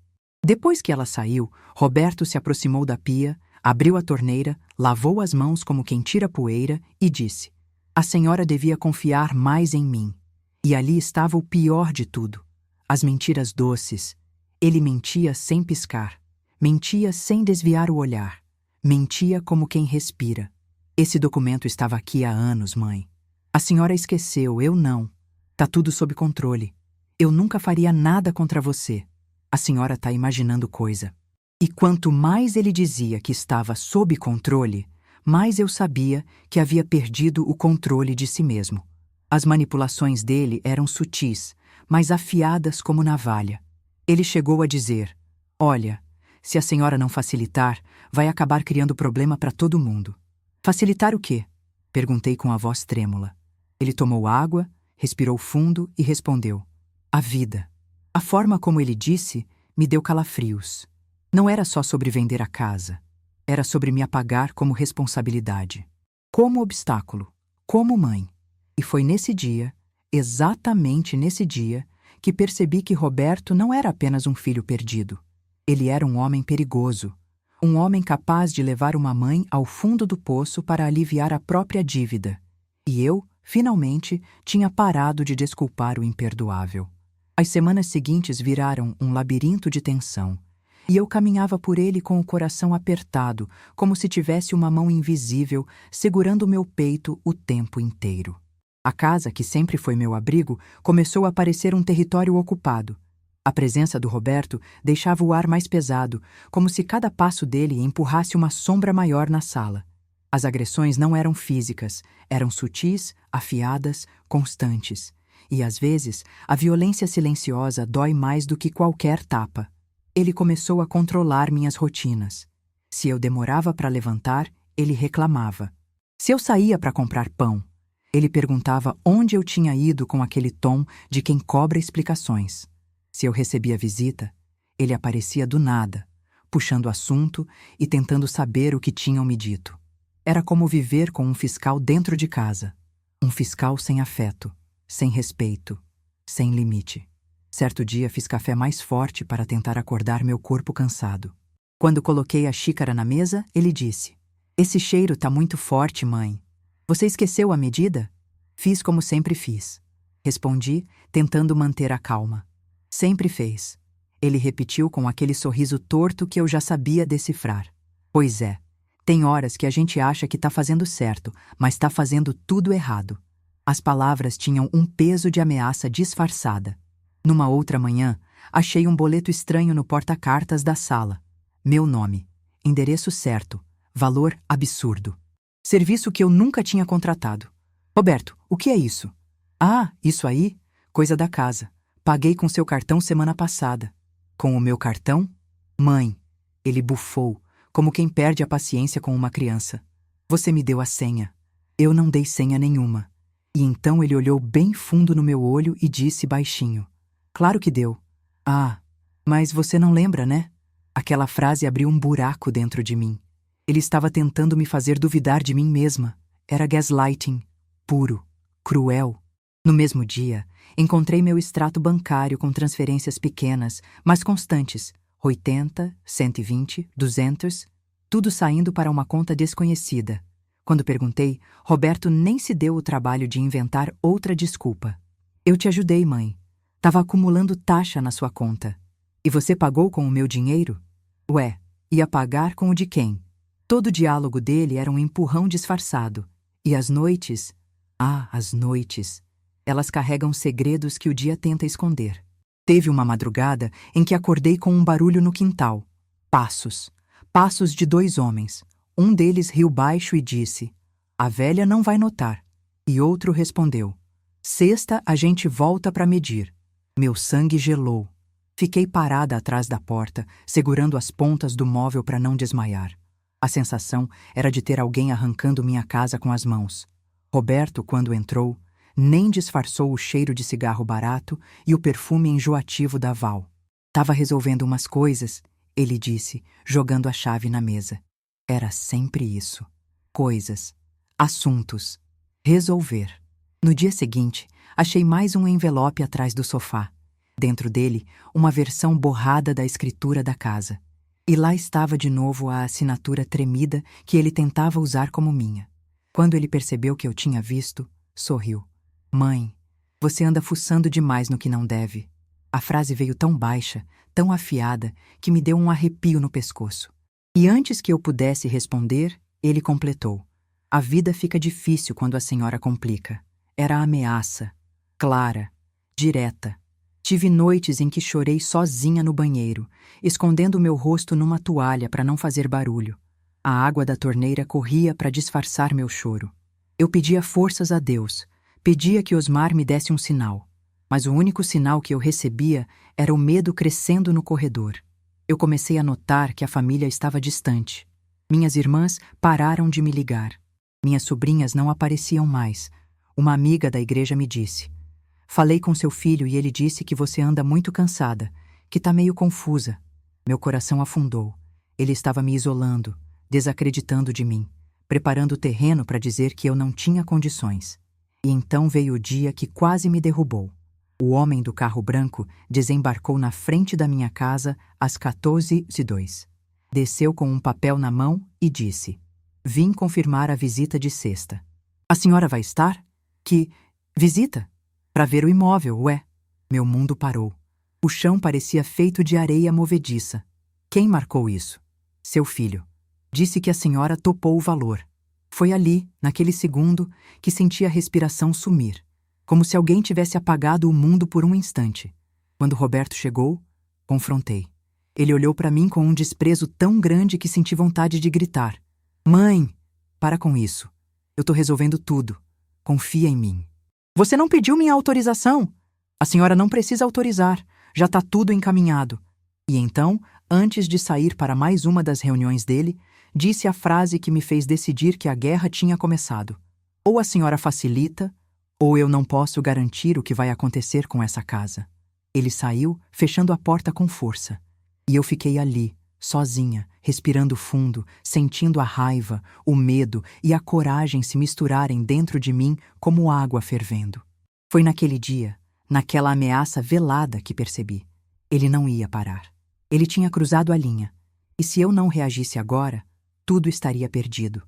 Depois que ela saiu, Roberto se aproximou da pia, abriu a torneira, lavou as mãos como quem tira poeira e disse: a senhora devia confiar mais em mim. E ali estava o pior de tudo. As mentiras doces. Ele mentia sem piscar. Mentia sem desviar o olhar. Mentia como quem respira. Esse documento estava aqui há anos, mãe. A senhora esqueceu, eu não. Tá tudo sob controle. Eu nunca faria nada contra você. A senhora tá imaginando coisa. E quanto mais ele dizia que estava sob controle, mais eu sabia que havia perdido o controle de si mesmo. As manipulações dele eram sutis, mas afiadas como navalha. Ele chegou a dizer: olha, se a senhora não facilitar, vai acabar criando problema para todo mundo. Facilitar o quê? Perguntei com a voz trêmula. Ele tomou água, respirou fundo e respondeu: a vida. A forma como ele disse me deu calafrios. Não era só sobre vender a casa. Era sobre me apagar como responsabilidade. Como obstáculo. Como mãe. E foi nesse dia, exatamente nesse dia, que percebi que Roberto não era apenas um filho perdido. Ele era um homem perigoso. Um homem capaz de levar uma mãe ao fundo do poço para aliviar a própria dívida. E eu, finalmente, tinha parado de desculpar o imperdoável. As semanas seguintes viraram um labirinto de tensão, e eu caminhava por ele com o coração apertado, como se tivesse uma mão invisível segurando o meu peito o tempo inteiro. A casa, que sempre foi meu abrigo, começou a parecer um território ocupado. A presença do Roberto deixava o ar mais pesado, como se cada passo dele empurrasse uma sombra maior na sala. As agressões não eram físicas, eram sutis, afiadas, constantes. E às vezes, a violência silenciosa dói mais do que qualquer tapa. Ele começou a controlar minhas rotinas. Se eu demorava para levantar, ele reclamava. Se eu saía para comprar pão, ele perguntava onde eu tinha ido com aquele tom de quem cobra explicações. Se eu recebia visita, ele aparecia do nada, puxando assunto e tentando saber o que tinham me dito. Era como viver com um fiscal dentro de casa. Um fiscal sem afeto, sem respeito, sem limite. Certo dia fiz café mais forte para tentar acordar meu corpo cansado. Quando coloquei a xícara na mesa, ele disse: "Esse cheiro tá muito forte, mãe. Você esqueceu a medida?" Fiz como sempre fiz. Respondi, tentando manter a calma. "Sempre fez." Ele repetiu com aquele sorriso torto que eu já sabia decifrar. "Pois é, tem horas que a gente acha que tá fazendo certo, mas tá fazendo tudo errado." As palavras tinham um peso de ameaça disfarçada. Numa outra manhã, achei um boleto estranho no porta-cartas da sala. Meu nome, endereço certo, valor absurdo. Serviço que eu nunca tinha contratado. "Roberto, o que é isso?" "Ah, isso aí? Coisa da casa. Paguei com seu cartão semana passada." "Com o meu cartão?" "Mãe." Ele bufou, como quem perde a paciência com uma criança. "Você me deu a senha." Eu não dei senha nenhuma. E então ele olhou bem fundo no meu olho e disse baixinho: "Claro que deu." "Ah, mas você não lembra, né?" Aquela frase abriu um buraco dentro de mim. Ele estava tentando me fazer duvidar de mim mesma. Era gaslighting, puro, cruel. No mesmo dia, encontrei meu extrato bancário com transferências pequenas, mas constantes. 80, 120, 200, tudo saindo para uma conta desconhecida. Quando perguntei, Roberto nem se deu o trabalho de inventar outra desculpa. "Eu te ajudei, mãe. Tava acumulando taxa na sua conta." "E você pagou com o meu dinheiro?" "Ué, ia pagar com o de quem?" Todo o diálogo dele era um empurrão disfarçado. E as noites? Ah, as noites. Elas carregam segredos que o dia tenta esconder. Teve uma madrugada em que acordei com um barulho no quintal. Passos. Passos de 2 homens. Um deles riu baixo e disse: "A velha não vai notar." E outro respondeu: "Sexta a gente volta para medir." Meu sangue gelou. Fiquei parada atrás da porta, segurando as pontas do móvel para não desmaiar. A sensação era de ter alguém arrancando minha casa com as mãos. Roberto, quando entrou, nem disfarçou o cheiro de cigarro barato e o perfume enjoativo da Val. "Tava resolvendo umas coisas", ele disse, jogando a chave na mesa. Era sempre isso. Coisas. Assuntos. Resolver. No dia seguinte, achei mais um envelope atrás do sofá. Dentro dele, uma versão borrada da escritura da casa. E lá estava de novo a assinatura tremida que ele tentava usar como minha. Quando ele percebeu que eu tinha visto, sorriu. "Mãe, você anda fuçando demais no que não deve." A frase veio tão baixa, tão afiada, que me deu um arrepio no pescoço. E antes que eu pudesse responder, ele completou: "A vida fica difícil quando a senhora complica." Era ameaça. Clara. Direta. Tive noites em que chorei sozinha no banheiro, escondendo meu rosto numa toalha para não fazer barulho. A água da torneira corria para disfarçar meu choro. Eu pedia forças a Deus, pedia que Osmar me desse um sinal. Mas o único sinal que eu recebia era o medo crescendo no corredor. Eu comecei a notar que a família estava distante. Minhas irmãs pararam de me ligar. Minhas sobrinhas não apareciam mais. Uma amiga da igreja me disse: "Falei com seu filho e ele disse que você anda muito cansada, que tá meio confusa." Meu coração afundou. Ele estava me isolando, desacreditando de mim, preparando o terreno para dizer que eu não tinha condições. E então veio o dia que quase me derrubou. O homem do carro branco desembarcou na frente da minha casa às 14h02. Desceu com um papel na mão e disse: "Vim confirmar a visita de sexta." "A senhora vai estar?" "Que visita?" "Para ver o imóvel, ué." Meu mundo parou. O chão parecia feito de areia movediça. "Quem marcou isso?" "Seu filho. Disse que a senhora topou o valor." Foi ali, naquele segundo, que senti a respiração sumir, como se alguém tivesse apagado o mundo por um instante. Quando Roberto chegou, confrontei. Ele olhou para mim com um desprezo tão grande que senti vontade de gritar: "Mãe, para com isso. Eu tô resolvendo tudo. Confia em mim." Você não pediu minha autorização. A senhora não precisa autorizar. Já está tudo encaminhado. E então, antes de sair para mais uma das reuniões dele, disse a frase que me fez decidir que a guerra tinha começado. Ou a senhora facilita, ou eu não posso garantir o que vai acontecer com essa casa. Ele saiu, fechando a porta com força. E eu fiquei ali, sozinha, respirando fundo, sentindo a raiva, o medo e a coragem se misturarem dentro de mim como água fervendo. Foi naquele dia, naquela ameaça velada que percebi. Ele não ia parar. Ele tinha cruzado a linha. E se eu não reagisse agora, tudo estaria perdido.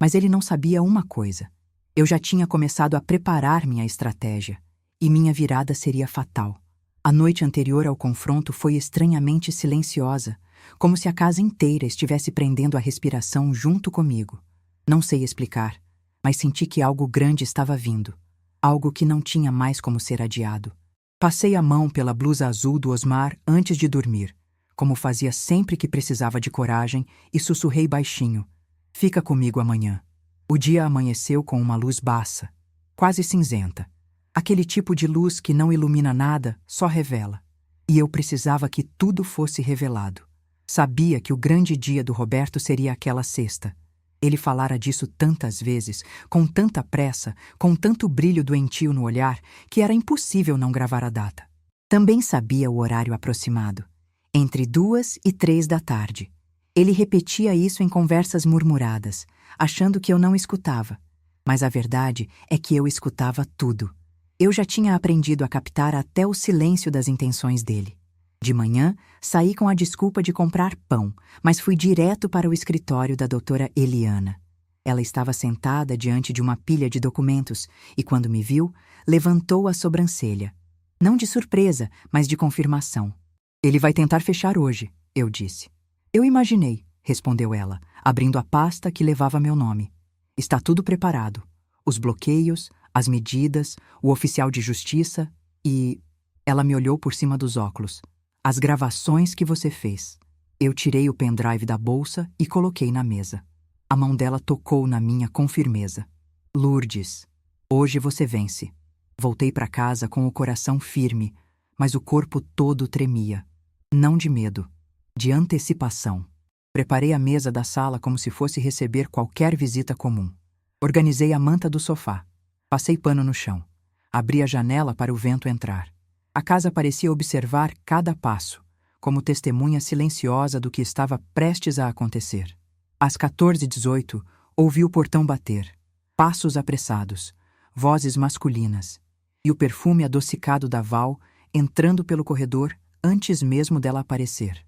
Mas ele não sabia uma coisa. Eu já tinha começado a preparar minha estratégia. E minha virada seria fatal. A noite anterior ao confronto foi estranhamente silenciosa, como se a casa inteira estivesse prendendo a respiração junto comigo. Não sei explicar, mas senti que algo grande estava vindo. Algo que não tinha mais como ser adiado. Passei a mão pela blusa azul do Osmar antes de dormir, como fazia sempre que precisava de coragem, e sussurrei baixinho: "Fica comigo amanhã." O dia amanheceu com uma luz baça, quase cinzenta. Aquele tipo de luz que não ilumina nada, só revela. E eu precisava que tudo fosse revelado. Sabia que o grande dia do Roberto seria aquela sexta. Ele falara disso tantas vezes, com tanta pressa, com tanto brilho doentio no olhar, que era impossível não gravar a data. Também sabia o horário aproximado, entre 2 e 3 da tarde. Ele repetia isso em conversas murmuradas, achando que eu não escutava. Mas a verdade é que eu escutava tudo. Eu já tinha aprendido a captar até o silêncio das intenções dele. De manhã, saí com a desculpa de comprar pão, mas fui direto para o escritório da doutora Eliana. Ela estava sentada diante de uma pilha de documentos e, quando me viu, levantou a sobrancelha. Não de surpresa, mas de confirmação. "Ele vai tentar fechar hoje", eu disse. "Eu imaginei", respondeu ela, abrindo a pasta que levava meu nome. "Está tudo preparado. Os bloqueios, as medidas, o oficial de justiça e..." Ela me olhou por cima dos óculos. "As gravações que você fez." Eu tirei o pendrive da bolsa e coloquei na mesa. A mão dela tocou na minha com firmeza. "Lourdes, hoje você vence." Voltei para casa com o coração firme, mas o corpo todo tremia. Não de medo, de antecipação. Preparei a mesa da sala como se fosse receber qualquer visita comum. Organizei a manta do sofá. Passei pano no chão. Abri a janela para o vento entrar. A casa parecia observar cada passo, como testemunha silenciosa do que estava prestes a acontecer. Às 14h18, ouvi o portão bater. Passos apressados, vozes masculinas, e o perfume adocicado da Val entrando pelo corredor antes mesmo dela aparecer.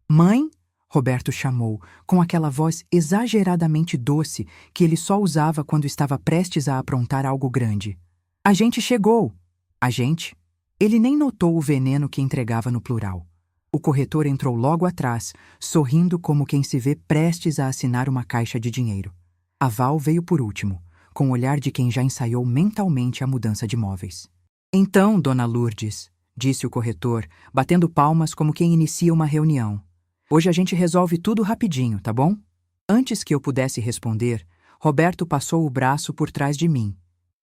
"Mãe?" Roberto chamou, com aquela voz exageradamente doce que ele só usava quando estava prestes a aprontar algo grande. "A gente chegou." "A gente?" Ele nem notou o veneno que entregava no plural. O corretor entrou logo atrás, sorrindo como quem se vê prestes a assinar uma caixa de dinheiro. A Val veio por último, com o olhar de quem já ensaiou mentalmente a mudança de móveis. "Então, dona Lourdes", disse o corretor, batendo palmas como quem inicia uma reunião. "Hoje a gente resolve tudo rapidinho, tá bom?" Antes que eu pudesse responder, Roberto passou o braço por trás de mim,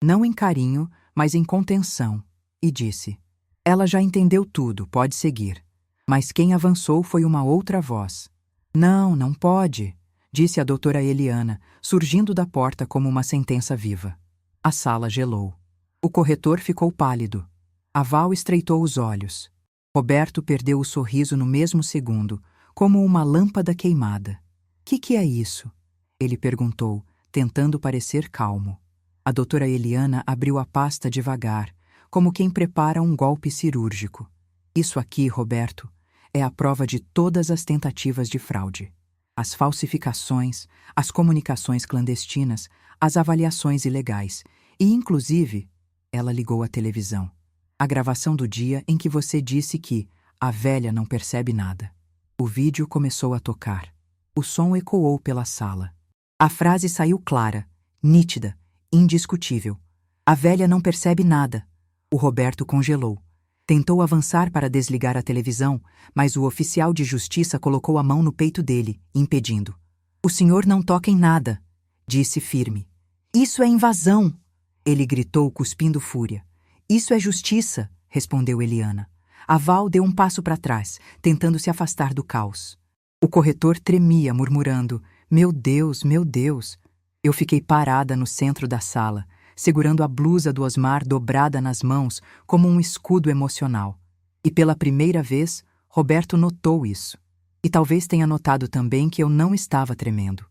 não em carinho, mas em contenção, e disse: "Ela já entendeu tudo, pode seguir." Mas quem avançou foi uma outra voz. "Não, não pode", disse a doutora Eliana, surgindo da porta como uma sentença viva. A sala gelou. O corretor ficou pálido. A Val estreitou os olhos. Roberto perdeu o sorriso no mesmo segundo, como uma lâmpada queimada. Que é isso?" ele perguntou, tentando parecer calmo. A doutora Eliana abriu a pasta devagar, como quem prepara um golpe cirúrgico. "Isso aqui, Roberto, é a prova de todas as tentativas de fraude. As falsificações, as comunicações clandestinas, as avaliações ilegais e, inclusive," ela ligou a televisão, "a gravação do dia em que você disse que a velha não percebe nada." O vídeo começou a tocar. O som ecoou pela sala. A frase saiu clara, nítida, indiscutível. "A velha não percebe nada." O Roberto congelou. Tentou avançar para desligar a televisão, mas o oficial de justiça colocou a mão no peito dele, impedindo. "O senhor não toca em nada", disse firme. "Isso é invasão." Ele gritou, cuspindo fúria. Isso é justiça, respondeu Eliana. A Val deu um passo para trás, tentando se afastar do caos. O corretor tremia, murmurando: Meu Deus, meu Deus! Eu fiquei parada no centro da sala, segurando a blusa do Osmar dobrada nas mãos como um escudo emocional. E pela primeira vez, Roberto notou isso. E talvez tenha notado também que eu não estava tremendo.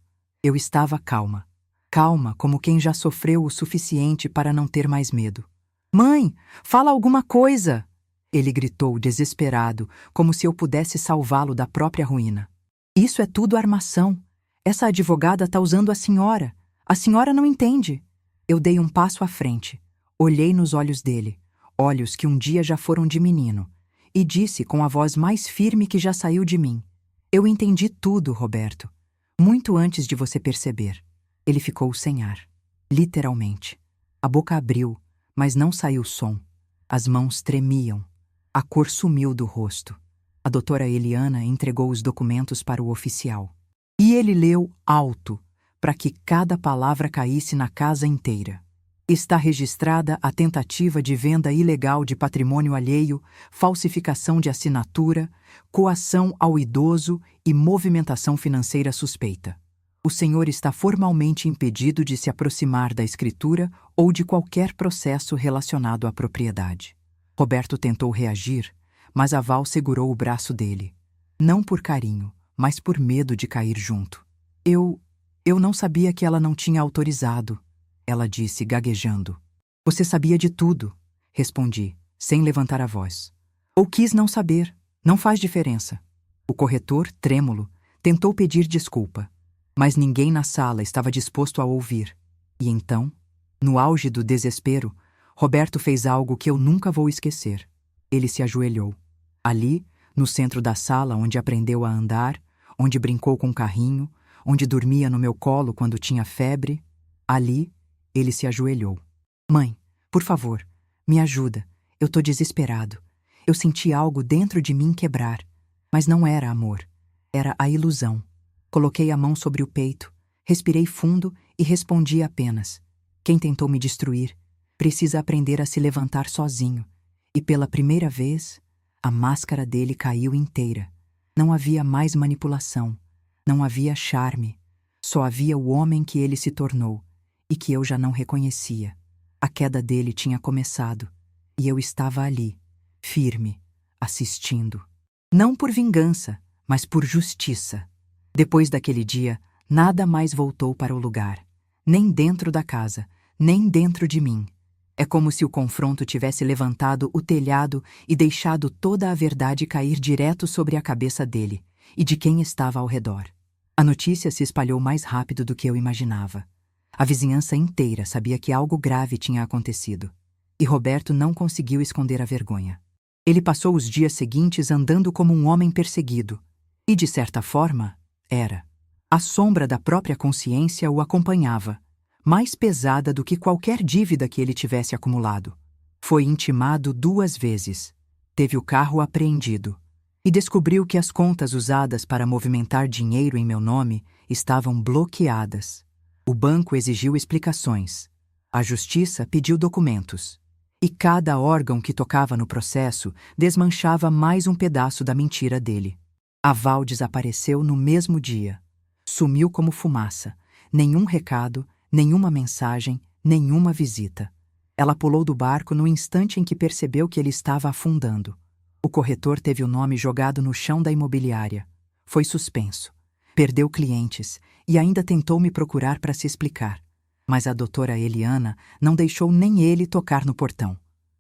Eu estava calma. Calma como quem já sofreu o suficiente para não ter mais medo. Mãe, fala alguma coisa! Ele gritou, desesperado, como se eu pudesse salvá-lo da própria ruína. Isso é tudo armação. Essa advogada está usando a senhora. A senhora não entende. Eu dei um passo à frente. Olhei nos olhos dele, olhos que um dia já foram de menino, e disse com a voz mais firme que já saiu de mim: Eu entendi tudo, Roberto. Muito antes de você perceber. Ele ficou sem ar. Literalmente. A boca abriu, mas não saiu som. As mãos tremiam. A cor sumiu do rosto. A doutora Eliana entregou os documentos para o oficial. E ele leu alto, para que cada palavra caísse na casa inteira. Está registrada a tentativa de venda ilegal de patrimônio alheio, falsificação de assinatura, coação ao idoso e movimentação financeira suspeita. O senhor está formalmente impedido de se aproximar da escritura ou de qualquer processo relacionado à propriedade. Roberto tentou reagir, mas a Val segurou o braço dele. Não por carinho, mas por medo de cair junto. Eu não sabia que ela não tinha autorizado, ela disse, gaguejando. Você sabia de tudo, respondi, sem levantar a voz. Ou quis não saber, não faz diferença. O corretor, trêmulo, tentou pedir desculpa, mas ninguém na sala estava disposto a ouvir. E então, no auge do desespero, Roberto fez algo que eu nunca vou esquecer. Ele se ajoelhou. Ali, no centro da sala onde aprendeu a andar, onde brincou com o carrinho, onde dormia no meu colo quando tinha febre, ali, ele se ajoelhou. Mãe, por favor, me ajuda. Eu tô desesperado. Eu senti algo dentro de mim quebrar. Mas não era amor. Era a ilusão. Coloquei a mão sobre o peito, respirei fundo e respondi apenas: Quem tentou me destruir precisa aprender a se levantar sozinho. E pela primeira vez, a máscara dele caiu inteira. Não havia mais manipulação. Não havia charme. Só havia o homem que ele se tornou e que eu já não reconhecia. A queda dele tinha começado e eu estava ali, firme, assistindo. Não por vingança, mas por justiça. Depois daquele dia, nada mais voltou para o lugar. Nem dentro da casa, nem dentro de mim. É como se o confronto tivesse levantado o telhado e deixado toda a verdade cair direto sobre a cabeça dele e de quem estava ao redor. A notícia se espalhou mais rápido do que eu imaginava. A vizinhança inteira sabia que algo grave tinha acontecido. E Roberto não conseguiu esconder a vergonha. Ele passou os dias seguintes andando como um homem perseguido. E, de certa forma, era. A sombra da própria consciência o acompanhava, mais pesada do que qualquer dívida que ele tivesse acumulado. Foi intimado 2 vezes. Teve o carro apreendido. E descobriu que as contas usadas para movimentar dinheiro em meu nome estavam bloqueadas. O banco exigiu explicações. A justiça pediu documentos. E cada órgão que tocava no processo desmanchava mais um pedaço da mentira dele. A Val desapareceu no mesmo dia. Sumiu como fumaça. Nenhum recado, nenhuma mensagem, nenhuma visita. Ela pulou do barco no instante em que percebeu que ele estava afundando. O corretor teve o nome jogado no chão da imobiliária. Foi suspenso. Perdeu clientes e ainda tentou me procurar para se explicar. Mas a doutora Eliana não deixou nem ele tocar no portão.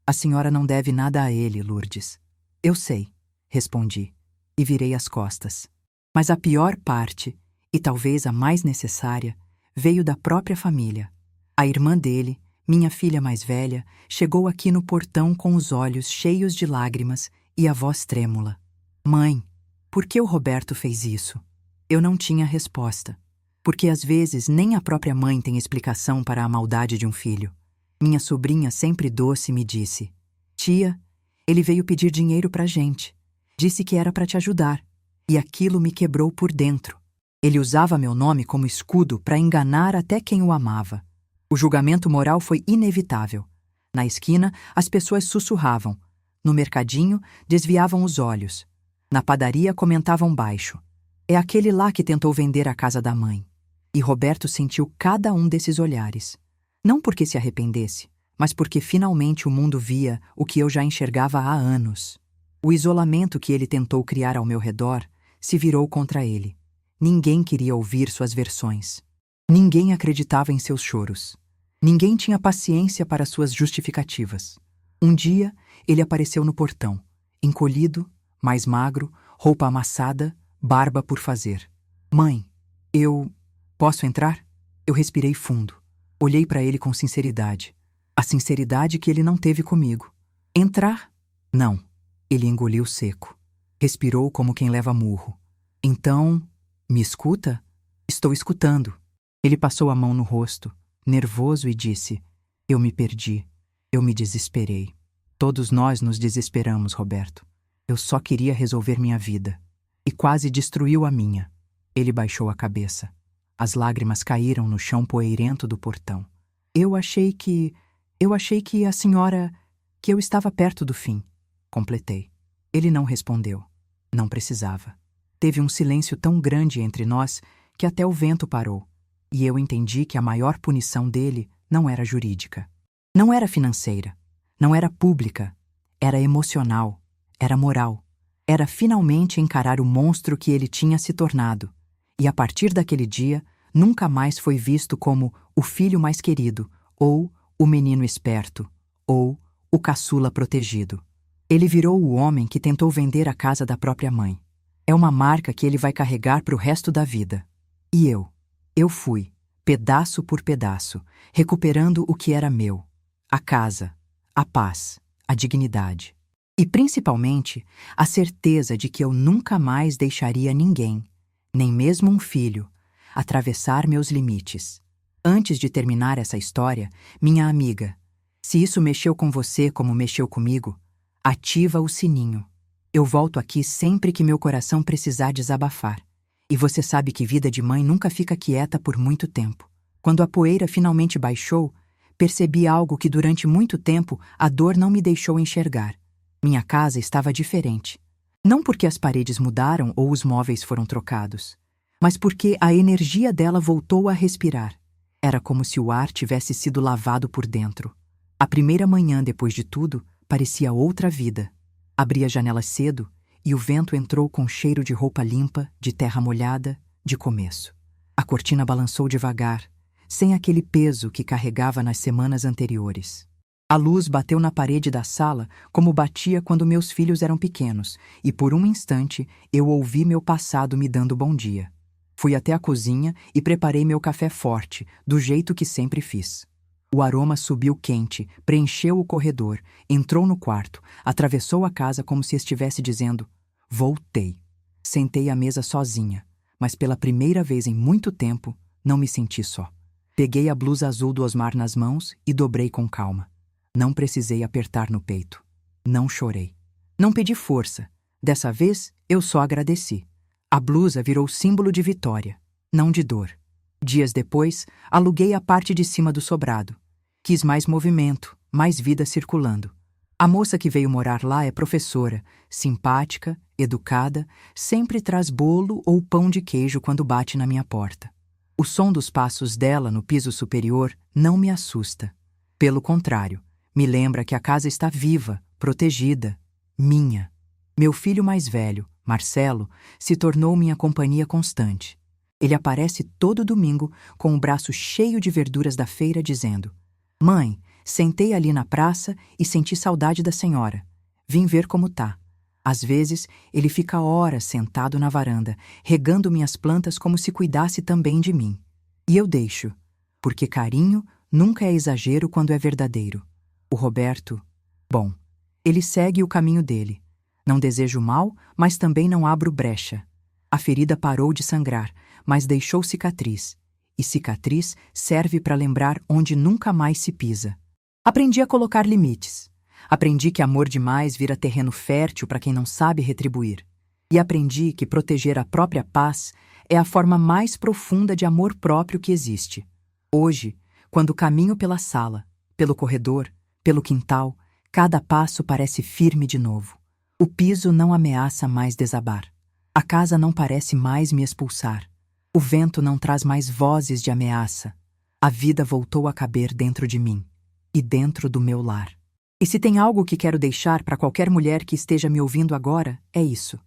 A senhora não deve nada a ele, Lourdes. Eu sei, respondi, e virei as costas. Mas a pior parte, e talvez a mais necessária, veio da própria família. A irmã dele, minha filha mais velha, chegou aqui no portão com os olhos cheios de lágrimas e a voz trêmula. Mãe, por que o Roberto fez isso? Eu não tinha resposta. Porque às vezes nem a própria mãe tem explicação para a maldade de um filho. Minha sobrinha, sempre doce, me disse: Tia, ele veio pedir dinheiro pra gente. Disse que era para te ajudar. E aquilo me quebrou por dentro. Ele usava meu nome como escudo para enganar até quem o amava. O julgamento moral foi inevitável. Na esquina, as pessoas sussurravam. No mercadinho, desviavam os olhos. Na padaria, comentavam baixo. É aquele lá que tentou vender a casa da mãe. E Roberto sentiu cada um desses olhares. Não porque se arrependesse, mas porque finalmente o mundo via o que eu já enxergava há anos. O isolamento que ele tentou criar ao meu redor se virou contra ele. Ninguém queria ouvir suas versões. Ninguém acreditava em seus choros. Ninguém tinha paciência para suas justificativas. Um dia, ele apareceu no portão, encolhido, mais magro, roupa amassada, barba por fazer. Mãe, eu... posso entrar? Eu respirei fundo. Olhei para ele com sinceridade. A sinceridade que ele não teve comigo. Entrar? Não. Ele engoliu seco. Respirou como quem leva murro. Então, me escuta? Estou escutando. Ele passou a mão no rosto, nervoso, e disse: eu me perdi. Eu me desesperei. Todos nós nos desesperamos, Roberto. Eu só queria resolver minha vida. E quase destruiu a minha. Ele baixou a cabeça. As lágrimas caíram no chão poeirento do portão. Eu achei que a senhora... que eu estava perto do fim. Completei. Ele não respondeu. Não precisava. Teve um silêncio tão grande entre nós que até o vento parou. E eu entendi que a maior punição dele não era jurídica. Não era financeira. Não era pública. Era emocional. Era moral. Era finalmente encarar o monstro que ele tinha se tornado. E a partir daquele dia, nunca mais foi visto como o filho mais querido, ou o menino esperto, ou o caçula protegido. Ele virou o homem que tentou vender a casa da própria mãe. É uma marca que ele vai carregar para o resto da vida. E eu fui, pedaço por pedaço, recuperando o que era meu. A casa, a paz, a dignidade. E principalmente, a certeza de que eu nunca mais deixaria ninguém, nem mesmo um filho, atravessar meus limites. Antes de terminar essa história, minha amiga, se isso mexeu com você como mexeu comigo, ativa o sininho. Eu volto aqui sempre que meu coração precisar desabafar. E você sabe que vida de mãe nunca fica quieta por muito tempo. Quando a poeira finalmente baixou, percebi algo que durante muito tempo a dor não me deixou enxergar. Minha casa estava diferente. Não porque as paredes mudaram ou os móveis foram trocados, mas porque a energia dela voltou a respirar. Era como se o ar tivesse sido lavado por dentro. A primeira manhã depois de tudo parecia outra vida. Abri a janela cedo e o vento entrou com cheiro de roupa limpa, de terra molhada, de começo. A cortina balançou devagar, sem aquele peso que carregava nas semanas anteriores. A luz bateu na parede da sala como batia quando meus filhos eram pequenos, e por um instante eu ouvi meu passado me dando bom dia. Fui até a cozinha e preparei meu café forte, do jeito que sempre fiz. O aroma subiu quente, preencheu o corredor, entrou no quarto, atravessou a casa como se estivesse dizendo: voltei. Sentei à mesa sozinha, mas pela primeira vez em muito tempo, não me senti só. Peguei a blusa azul do Osmar nas mãos e dobrei com calma. Não precisei apertar no peito. Não chorei. Não pedi força. Dessa vez, eu só agradeci. A blusa virou símbolo de vitória, não de dor. Dias depois, aluguei a parte de cima do sobrado. Quis mais movimento, mais vida circulando. A moça que veio morar lá é professora, simpática, educada, sempre traz bolo ou pão de queijo quando bate na minha porta. O som dos passos dela no piso superior não me assusta. Pelo contrário, me lembra que a casa está viva, protegida, minha. Meu filho mais velho, Marcelo, se tornou minha companhia constante. Ele aparece todo domingo com o braço cheio de verduras da feira dizendo: mãe, sentei ali na praça e senti saudade da senhora. Vim ver como tá. Às vezes, ele fica horas sentado na varanda, regando minhas plantas como se cuidasse também de mim. E eu deixo, porque carinho nunca é exagero quando é verdadeiro. O Roberto, bom, ele segue o caminho dele. Não desejo mal, mas também não abro brecha. A ferida parou de sangrar, mas deixou cicatriz. E cicatriz serve para lembrar onde nunca mais se pisa. Aprendi a colocar limites. Aprendi que amor demais vira terreno fértil para quem não sabe retribuir. E aprendi que proteger a própria paz é a forma mais profunda de amor próprio que existe. Hoje, Quando caminho pela sala, pelo corredor, pelo quintal, cada passo parece firme de novo. O piso não ameaça mais desabar. A casa não parece mais me expulsar. O vento não traz mais vozes de ameaça. A vida voltou a caber dentro de mim e dentro do meu lar. E se tem algo que quero deixar para qualquer mulher que esteja me ouvindo agora, é isso.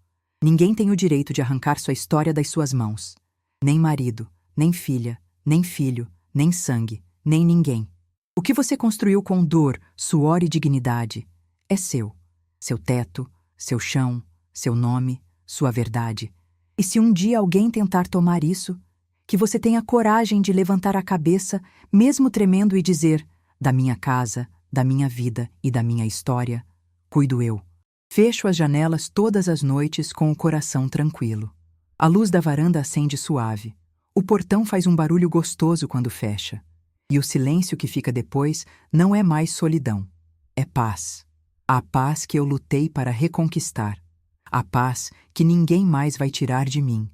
Ninguém tem o direito de arrancar sua história das suas mãos. Nem marido, nem filha, nem filho, nem sangue, nem ninguém. O que você construiu com dor, suor e dignidade é seu. Seu teto, seu chão, seu nome, sua verdade. E se um dia alguém tentar tomar isso, que você tenha coragem de levantar a cabeça, mesmo tremendo, e dizer: da minha casa, da minha vida e da minha história, cuido eu. Fecho as janelas todas as noites com o coração tranquilo. A luz da varanda acende suave. O portão faz um barulho gostoso quando fecha. E o silêncio que fica depois não é mais solidão. É paz. A paz que eu lutei para reconquistar. A paz que ninguém mais vai tirar de mim.